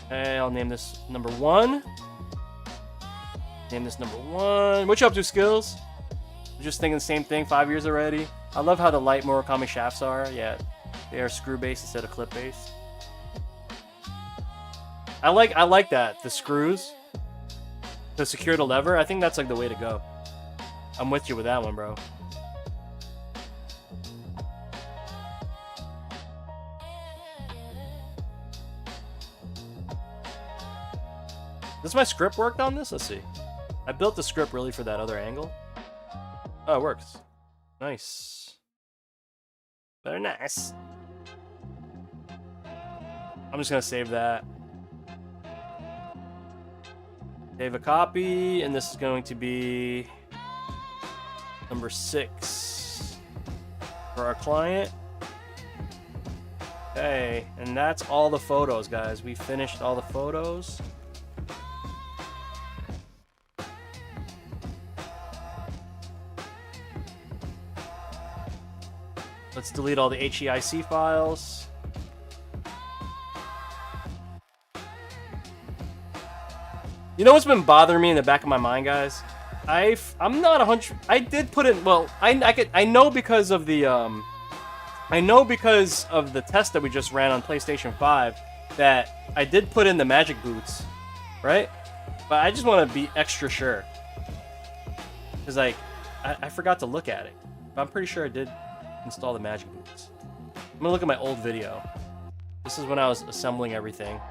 Okay, I'll name this number 1. Name this number 1. What you up to, Skills? Just thinking the same thing. 5 years already. I love how the light Murakami shafts are. Yeah, they are screw based instead of clip based. I like that, the screws to secure the lever. I think that's like the way to go. I'm with you with that one, bro. Does my script work on this? Let's see. I built the script really for that other angle. Oh, it works. Nice. Very nice. I'm just gonna save that. Save a copy, and this is going to be number 6 for our client. Okay, and that's all the photos, guys. We finished all the photos. Let's delete all the HEIC files. You know what's been bothering me in the back of my mind, guys? I'm not 100. I did put in. Well, I know because of the test that we just ran on PlayStation 5 that I did put in the magic boots, right? But I just want to be extra sure, because like I forgot to look at it. But I'm pretty sure I did install the magic boots. I'm gonna look at my old video. This is when I was assembling everything.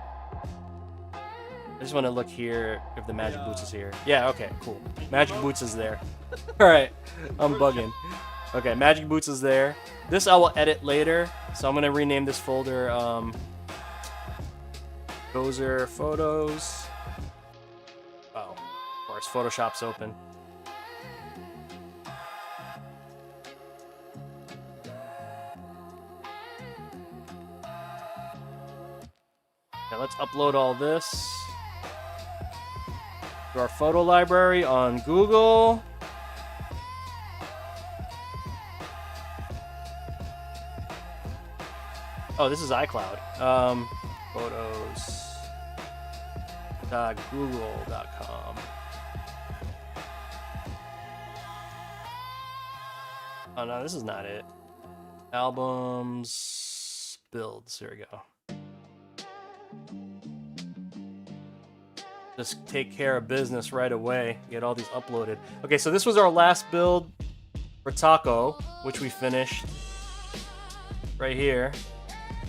I just want to look here if the magic boots is here. Yeah, okay, cool. Magic boots is there. Alright, I'm bugging. Okay, magic boots is there. This I will edit later, so I'm going to rename this folder Gozer Photos. Oh, of course, Photoshop's open. Now let's upload all this to our photo library on Google. Oh, this is iCloud. Photos.google.com. Oh no, this is not it. Albums, builds. Here we go. Just take care of business right away. Get all these uploaded. Okay, so this was our last build for Taco, which we finished right here.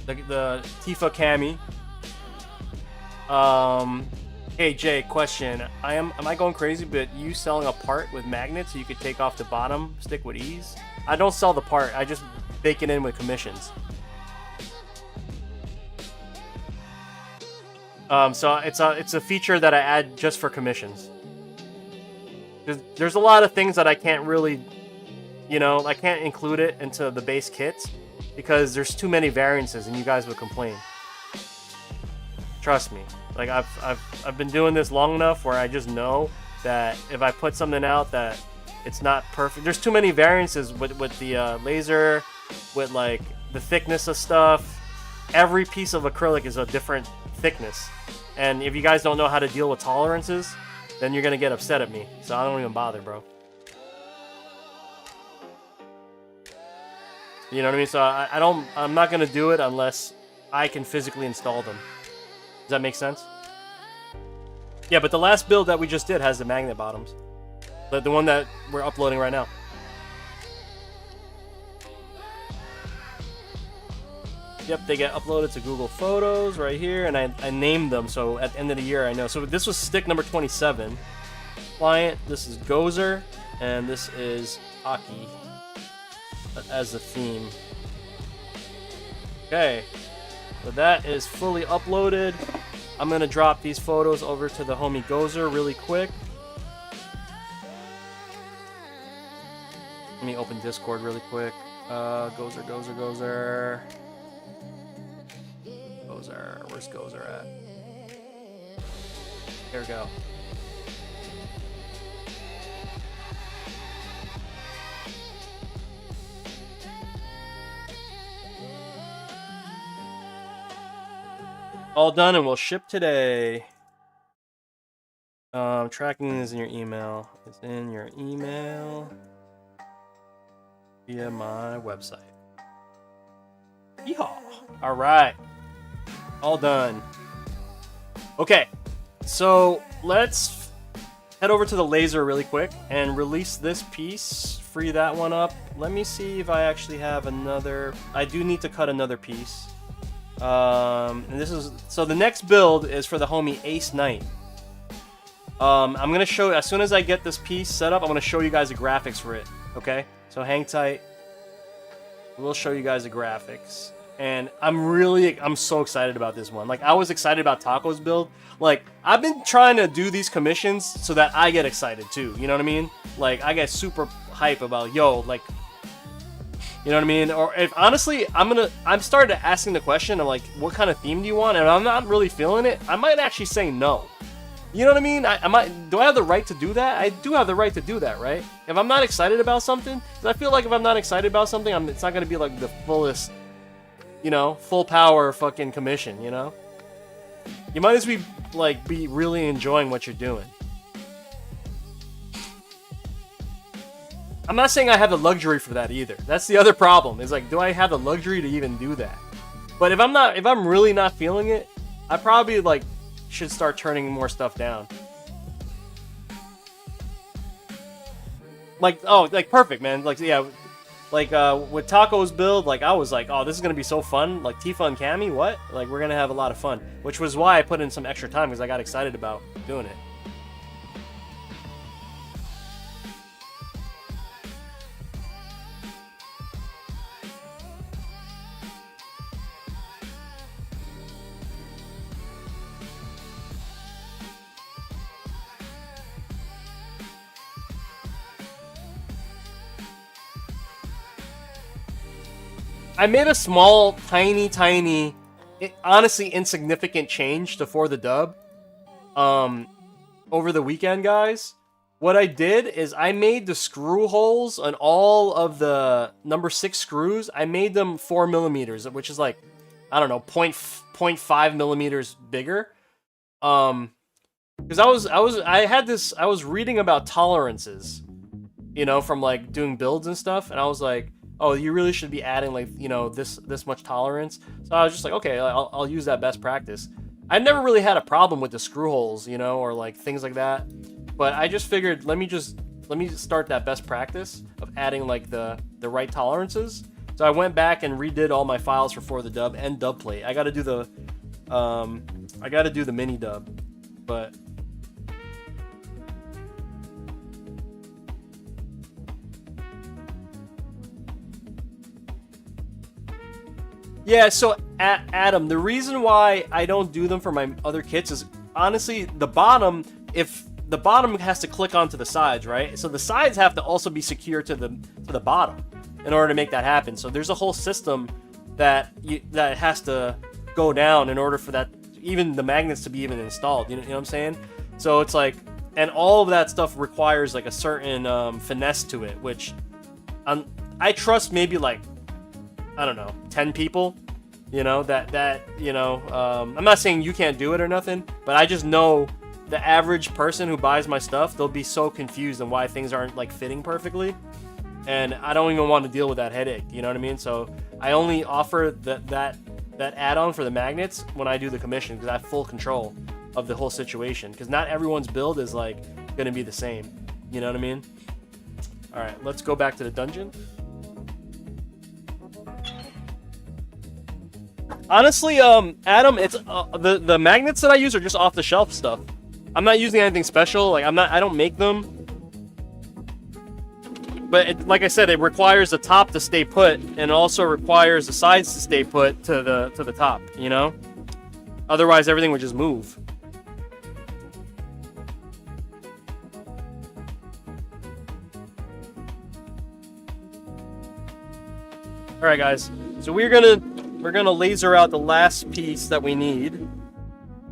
The Tifa Kami. Hey Jay, question. Am I going crazy? But you selling a part with magnets so you could take off the bottom stick with ease? I don't sell the part. I just bake it in with commissions. So it's a feature that I add just for commissions. There's a lot of things that I can't really, you know, I can't include it into the base kits. because there's too many variances and you guys would complain. Trust me. Like I've been doing this long enough where I just know that if I put something out that it's not perfect, there's too many variances with the laser, with like the thickness of stuff. Every piece of acrylic is a different thickness, and if you guys don't know how to deal with tolerances, then you're gonna get upset at me. So I don't even bother, bro. You know what I mean? So I'm not gonna do it unless I can physically install them. Does that make sense? Yeah, but the last build that we just did has the magnet bottoms. The one that we're uploading right now. Yep, they get uploaded to Google Photos right here, and I named them, so at the end of the year I know. So this was stick number 27. Client, this is Gozer, and this is A.K.I as the theme. Okay, so that is fully uploaded. I'm gonna drop these photos over to the homie Gozer really quick. Let me open Discord really quick. Gozer. Where's Gozer at? Here we go. All done and will ship today. Tracking is in your email. It's in your email via my website. Yeehaw! All right. All done. Okay, so let's head over to the laser really quick and release this piece. Free that one up. Let me see if I actually have another. I do need to cut another piece. And this is so the next build is for the homie Ace Knight. I'm gonna show as soon as I get this piece set up. I'm gonna show you guys the graphics for it. Okay, so hang tight. We'll show you guys the graphics. And I'm so excited about this one. Like, I was excited about Taco's build. Like, I've been trying to do these commissions so that I get excited too. You know what I mean? Like, I get super hype about, yo, like, you know what I mean? Or if honestly, I'm started asking the question of like, what kind of theme do you want? And I'm not really feeling it. I might actually say no. You know what I mean? Do I have the right to do that? I do have the right to do that, right? If I'm not excited about something, because I feel like if I'm not excited about something, it's not going to be like the fullest, you know, full power fucking commission, you know? You might as well be really enjoying what you're doing. I'm not saying I have the luxury for that either. That's the other problem. Is like, do I have the luxury to even do that? But if I'm really not feeling it, I probably like should start turning more stuff down. Like, oh, like perfect, man. Like, yeah, like with Taco's build, like I was like, oh, this is gonna be so fun. Like Tifa and Cammy, what? Like we're gonna have a lot of fun, which was why I put in some extra time because I got excited about doing it. I made a small, tiny, honestly insignificant change to For the Dub over the weekend, guys. What I did is I made the screw holes on all of the number 6 screws. I made them 4 millimeters, which is like, I don't know, 0.5 millimeters bigger. Because I was reading about tolerances, you know, from like doing builds and stuff, and I was like, oh, you really should be adding like, you know, this much tolerance. So I was just like, okay, I'll use that best practice. I never really had a problem with the screw holes, you know, or like things like that. But I just figured, let me start that best practice of adding like the right tolerances. So I went back and redid all my files for the dub and dub plate. I got to do the mini dub, but. Yeah, so Adam, the reason why I don't do them for my other kits is honestly the bottom. If the bottom has to click onto the sides, right? So the sides have to also be secure to the bottom in order to make that happen. So there's a whole system that that has to go down in order for that, even the magnets to be even installed. You know what I'm saying? So it's like, and all of that stuff requires like a certain finesse to it, which I trust maybe like, I don't know, 10 people, you know, I'm not saying you can't do it or nothing, but I just know the average person who buys my stuff, they'll be so confused on why things aren't like fitting perfectly. And I don't even want to deal with that headache, you know what I mean? So I only offer that add-on for the magnets when I do the commission, because I have full control of the whole situation, because not everyone's build is like gonna be the same, you know what I mean? All right, let's go back to the dungeon. Honestly, Adam, it's the magnets that I use are just off the shelf stuff. I'm not using anything special. Like I don't make them. But like I said, it requires the top to stay put, and it also requires the sides to stay put to the top. You know, otherwise everything would just move. All right, guys. So we're gonna laser out the last piece that we need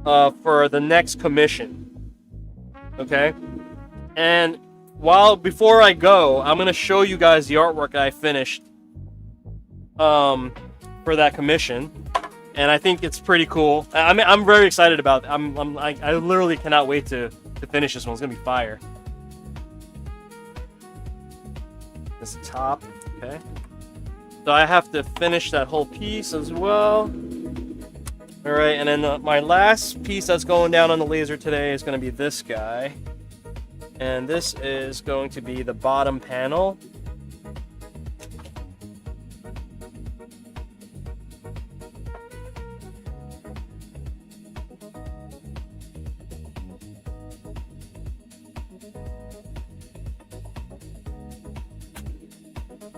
for the next commission. Okay, and before I go, I'm gonna show you guys the artwork I finished for that commission, and I think it's pretty cool. I'm very excited about it. I literally cannot wait to finish this one. It's gonna be fire. This top, okay. So I have to finish that whole piece as well. All right, and then my last piece that's going down on the laser today is going to be this guy. And this is going to be the bottom panel.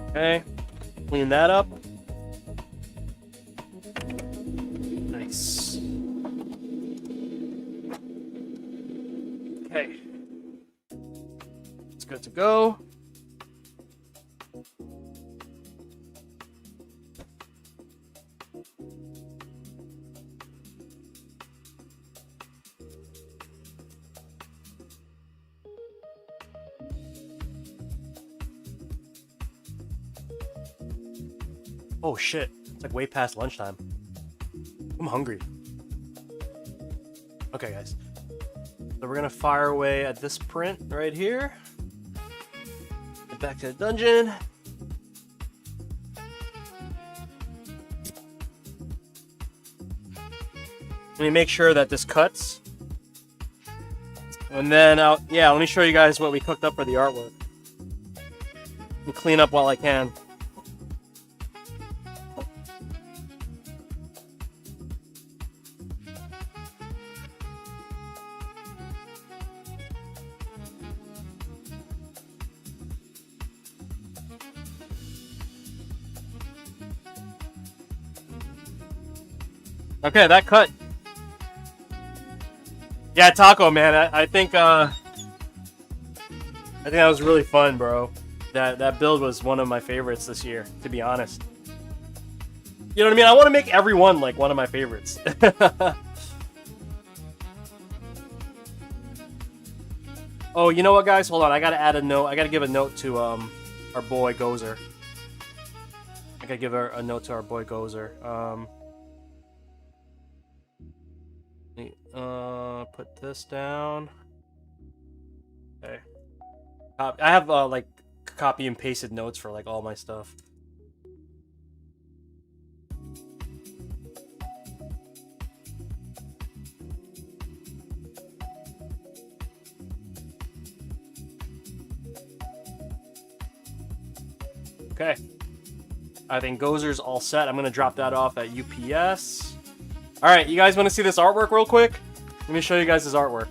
Okay, clean that up. Nice. Okay. It's good to go. Oh shit, it's like way past lunchtime. I'm hungry. Okay, guys. So we're gonna fire away at this print right here. Get back to the dungeon. Let me make sure that this cuts. And then let me show you guys what we cooked up for the artwork. Let me clean up while I can. Okay, that cut. Yeah, Taco, man. I think that was really fun, bro. That build was one of my favorites this year, to be honest. You know what I mean? I want to make every one like one of my favorites. Oh, you know what, guys? Hold on. I gotta add a note. I gotta give a note to our boy Gozer. I gotta give a note to our boy Gozer. Put this down. Okay. I have like copy and pasted notes for like all my stuff. Okay. I think Gozer's all set. I'm gonna drop that off at UPS. All right, you guys want to see this artwork real quick? Let me show you guys his artwork.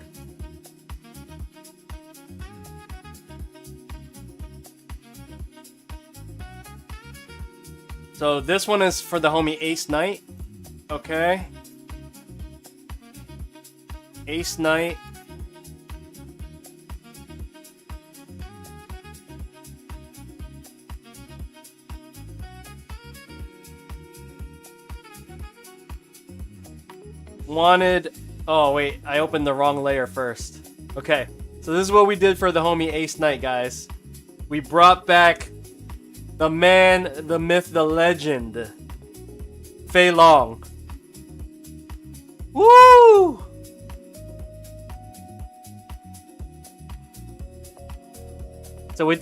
So this one is for the homie Ace Knight. Okay. Ace Knight. wanted... Oh, wait. I opened the wrong layer first. Okay. So this is what we did for the homie Ace Knight, guys. We brought back the man, the myth, the legend. Fei Long. Woo! So we...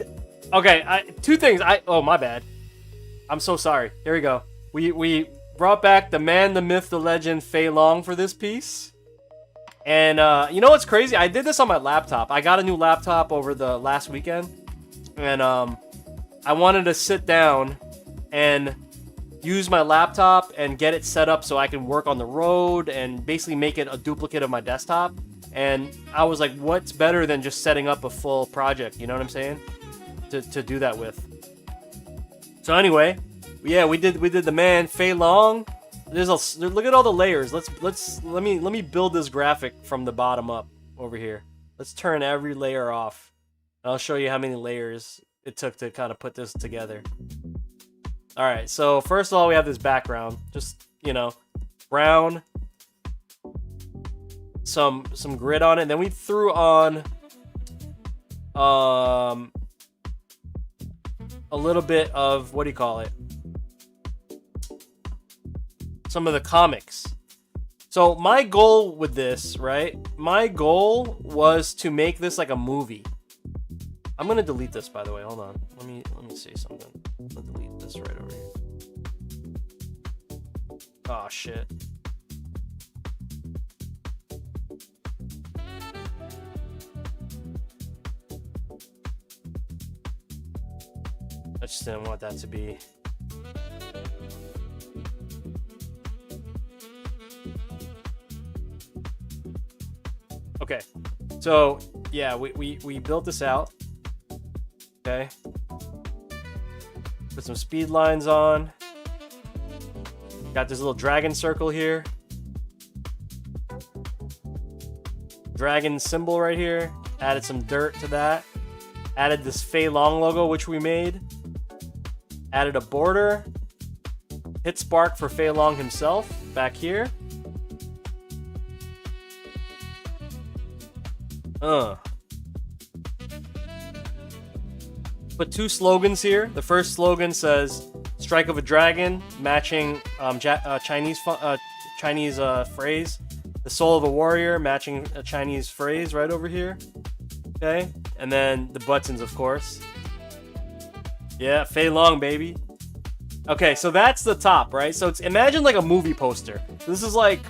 Okay, two things. Oh, my bad. I'm so sorry. Here we go. We brought back the man, the myth, the legend, Fei Long for this piece. And you know what's crazy? I did this on my laptop. I got a new laptop over the last weekend. And I wanted to sit down and use my laptop and get it set up so I can work on the road and basically make it a duplicate of my desktop. And I was like, what's better than just setting up a full project? You know what I'm saying? To do that with. So anyway, yeah, we did the man Fei Long. Look at all the layers. Let me build this graphic from the bottom up over here. Let's turn every layer off. I'll show you how many layers it took to kind of put this together. All right, so first of all, we have this background, just, you know, brown, some grid on it. And then we threw on a little bit of, what do you call it? Some of the comics. So my goal with this, right? My goal was to make this like a movie. I'm gonna delete this, by the way. Hold on. Let me say something. I'm gonna delete this right over here. Oh shit. I just didn't want that to be. Okay, so yeah, we built this out. Okay, put some speed lines on. Got this little dragon circle here. Dragon symbol right here. Added some dirt to that. Added this Fei Long logo, which we made. Added a border. Hit spark for Fei Long himself back here. Put two slogans here. The first slogan says "Strike of a Dragon," matching Chinese phrase. The Soul of a Warrior, matching a Chinese phrase right over here. Okay, and then the buttons, of course. Yeah, Fei Long, baby. Okay, so that's the top, right? So it's, imagine like a movie poster. This is like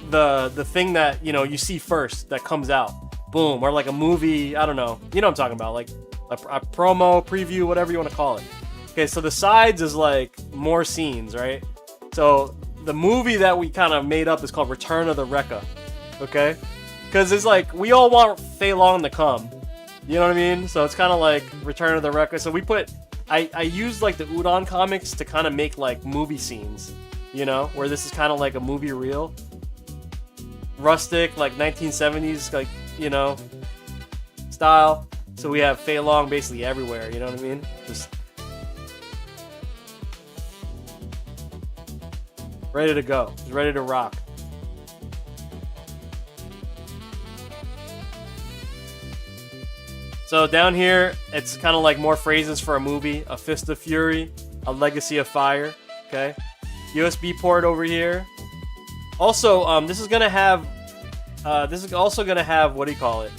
the thing that, you know, you see first that comes out. Boom, or like a movie, I don't know. You know what I'm talking about, like a promo, preview, whatever you want to call it. Okay, so the sides is like more scenes, right? So the movie that we kind of made up is called Return of the Rekka, okay? Because it's like, we all want Fei Long to come. You know what I mean? So it's kind of like Return of the Rekka. So we put, I used like the Udon comics to kind of make like movie scenes, you know? Where this is kind of like a movie reel. Rustic, like 1970s, like, you know, style. So we have Fei Long basically everywhere, you know what I mean? Just ready to go. Just ready to rock. So down here, it's kind of like more phrases for a movie. A Fist of Fury, A Legacy of Fire, okay? USB port over here. Also, this is also gonna have, what do you call it?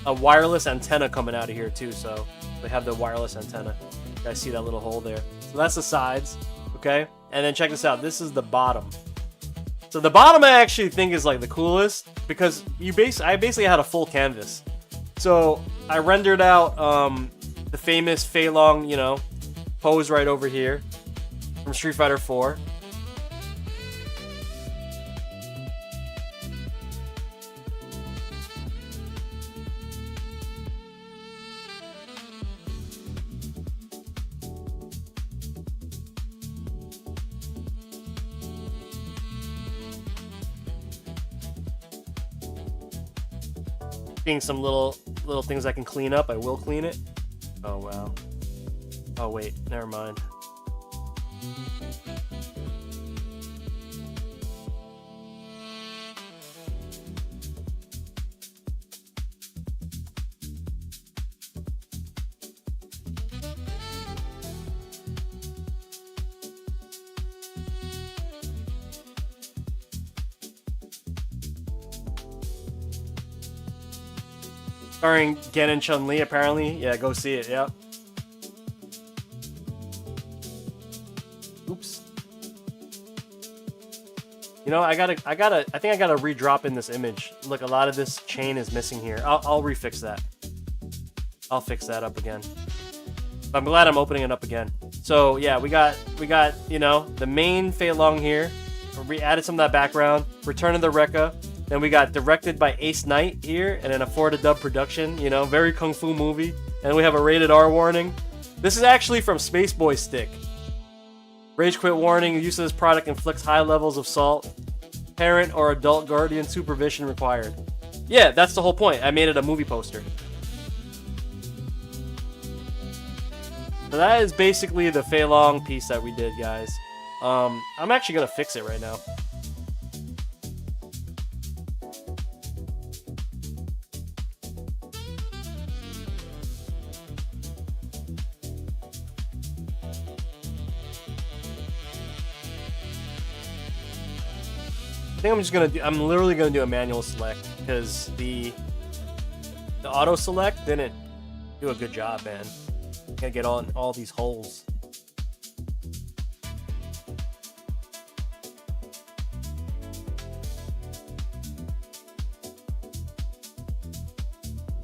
A wireless antenna coming out of here too, so they have the wireless antenna. You guys see that little hole there? So that's the sides, okay? And then check this out, this is the bottom. So the bottom I actually think is like the coolest because I basically had a full canvas. So I rendered out the famous Fei Long, you know, pose right over here from Street Fighter 4. Being some little things I can clean up, I will clean it. Oh wow. Oh wait, never mind. Starring Gen and Chun-Li, apparently. Yeah, go see it. Yep. Oops. You know, I think I gotta redrop in this image. Look, a lot of this chain is missing here. I'll refix that. I'll fix that up again. But I'm glad I'm opening it up again. So yeah, we got you know, the main Fei Long here. We added some of that background. Return of the Rekka. Then we got directed by Ace Knight here, and then a 4-to-dub production. You know, very kung fu movie. And we have a rated R warning. This is actually from Spaceboy Stick. Rage quit warning. Use of this product inflicts high levels of salt. Parent or adult guardian supervision required. Yeah, that's the whole point. I made it a movie poster. So that is basically the Fei Long piece that we did, guys. I'm actually gonna fix it right now. I think I'm literally gonna do a manual select because the auto select didn't do a good job, man. Gotta get on all these holes.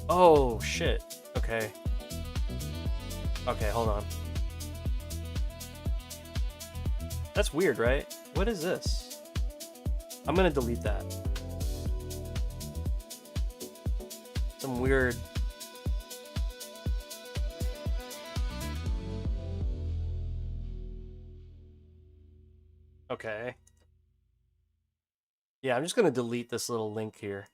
Oh shit. Okay. Okay, hold on. That's weird, right? What is this? I'm gonna delete that. Some weird. Okay. Yeah, I'm just gonna delete this little link here.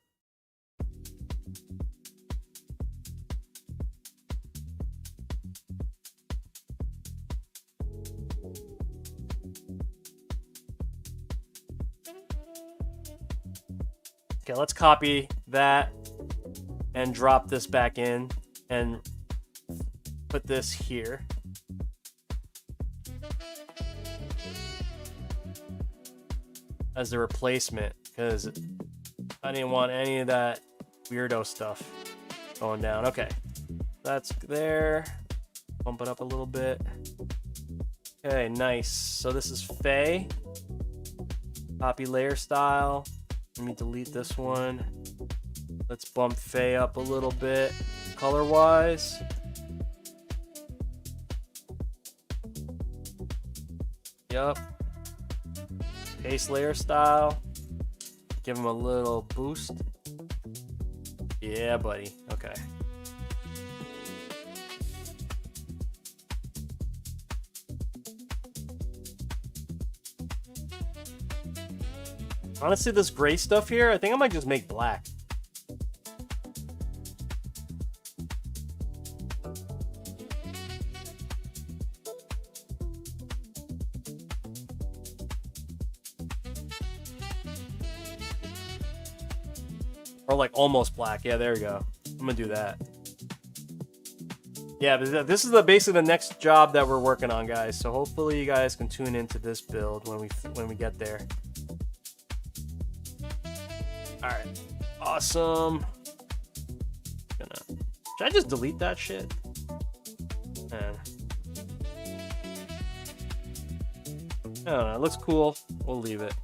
Okay, let's copy that and drop this back in and put this here. As the replacement, because I didn't want any of that weirdo stuff going down. Okay, that's there. Bump it up a little bit. Okay, nice. So this is Fei. Copy layer style. Let me delete this one. Let's bump Fei up a little bit color-wise. Yup. Paste layer style. Give him a little boost. Yeah, buddy. Okay. Honestly, this gray stuff here, I think I might just make black. Or like almost black. Yeah, there we go. I'm gonna do that. Yeah, but this is basically the next job that we're working on, guys. So hopefully you guys can tune into this build when we get there. All right, awesome. Should I just delete that shit? I don't know. It looks cool. We'll leave it.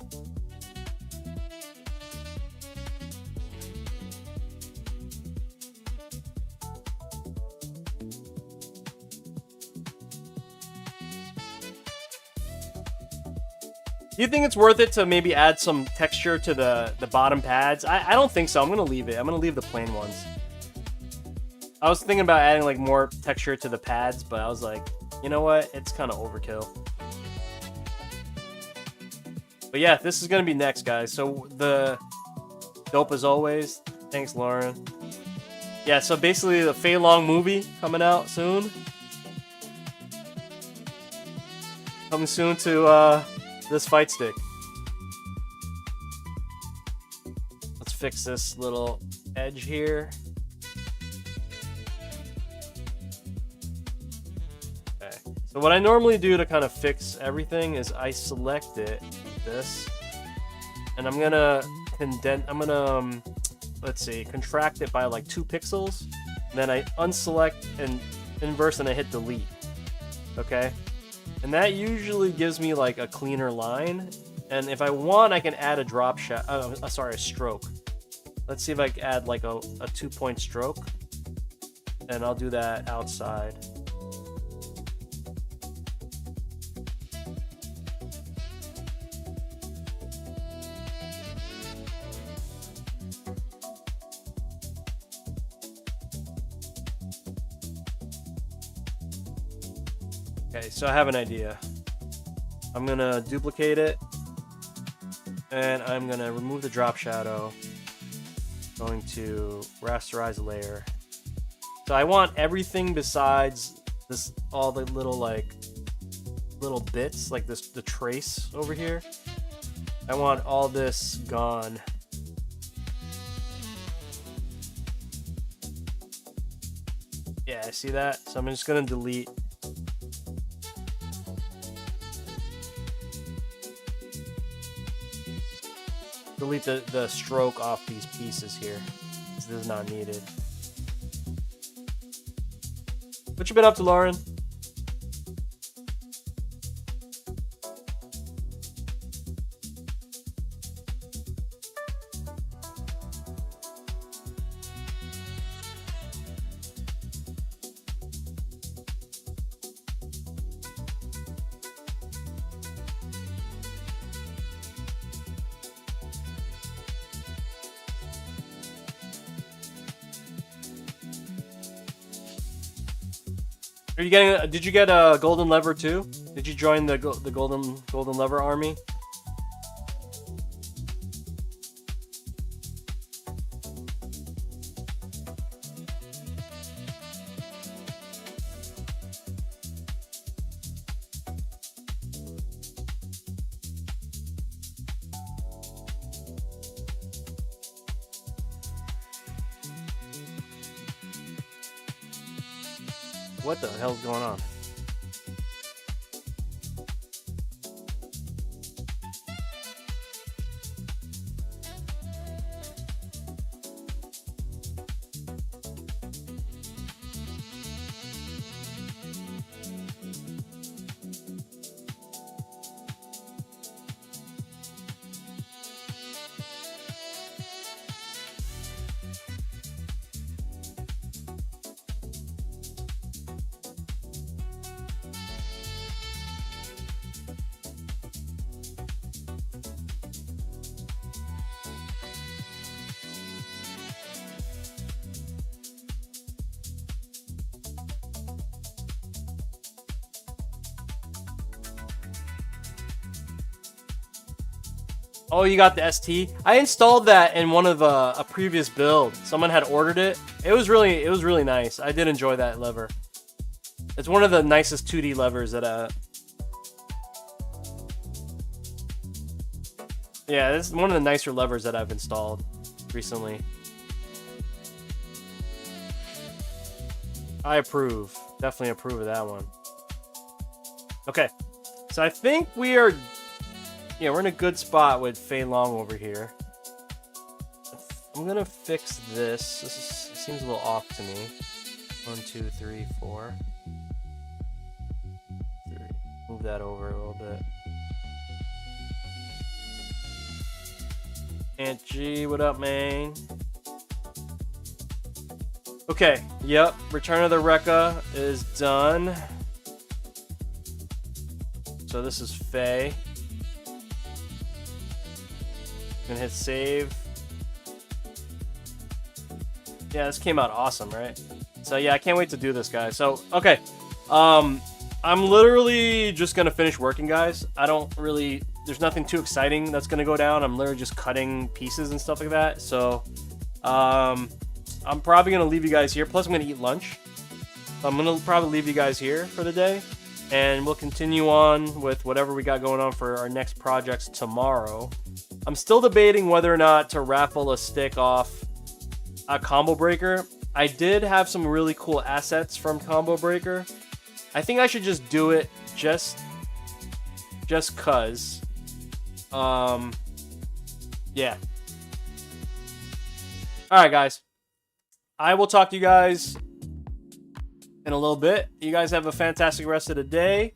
Do you think it's worth it to maybe add some texture to the bottom pads? I don't think so. I'm going to leave it. I'm going to leave the plain ones. I was thinking about adding like more texture to the pads, but I was like, you know what? It's kind of overkill. But yeah, this is going to be next, guys. So the dope as always. Thanks, Lauren. Yeah, so basically the Fei Long movie coming out soon. Coming soon to this fight stick. Let's fix this little edge here. Okay. So what I normally do to kind of fix everything is I select it like this, and I'm gonna let's see, contract it by like 2 pixels. Then I unselect and inverse and I hit delete. Okay? And that usually gives me like a cleaner line. And if I want, I can add a drop shadow, a stroke. Let's see if I can add like a 2-point stroke. And I'll do that outside. Okay, so I have an idea. I'm gonna duplicate it, and I'm gonna remove the drop shadow. Going to rasterize layer. So I want everything besides this, all the little little bits, like this, the trace over here. I want all this gone. Yeah, I see that. So I'm just gonna delete. Delete the stroke off these pieces here. This is not needed. What you been up to, Lauren? Are you getting? Did you get a golden lever too? Did you join the golden lever army? What the hell's going on? Oh, you got the ST? I installed that in one of a previous build. Someone had ordered it. It was really nice. I did enjoy that lever. It's one of the nicest 2D levers that yeah, this is one of the nicer levers that I've installed recently. I approve. Definitely approve of that one. Okay. So I think we are... Yeah, we're in a good spot with Fei Long over here. I'm gonna fix this. This seems a little off to me. 1, 2, 3, 4. 3. Move that over a little bit. Aunt G, what up, man? Okay, yep. Return of the Rekka is done. So this is Fei. Gonna hit save. Yeah, this came out awesome, right? So yeah, I can't wait to do this, guys. So okay, I'm literally just gonna finish working, guys. I don't really, there's nothing too exciting that's gonna go down. I'm literally just cutting pieces and stuff like that. So I'm probably gonna leave you guys here. Plus I'm gonna eat lunch. I'm gonna probably leave you guys here for the day, and we'll continue on with whatever we got going on for our next projects tomorrow. I'm still debating whether or not to raffle a stick off a Combo Breaker. I did have some really cool assets from Combo Breaker. I think I should just do it just cause. Yeah. All right, guys. I will talk to you guys in a little bit. You guys have a fantastic rest of the day.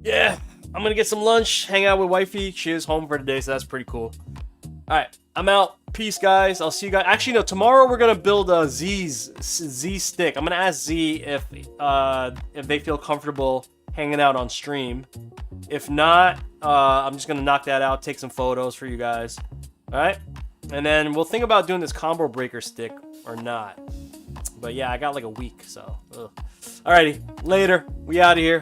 Yeah, I'm going to get some lunch, hang out with wifey. She is home for the day, so that's pretty cool. All right, I'm out. Peace, guys. I'll see you guys. Actually, no, tomorrow we're going to build a Z stick. I'm going to ask Z if they feel comfortable hanging out on stream. If not, I'm just going to knock that out, take some photos for you guys. All right? And then we'll think about doing this combo breaker stick or not. But yeah, I got like a week, so. Ugh. Alrighty, later. We out of here.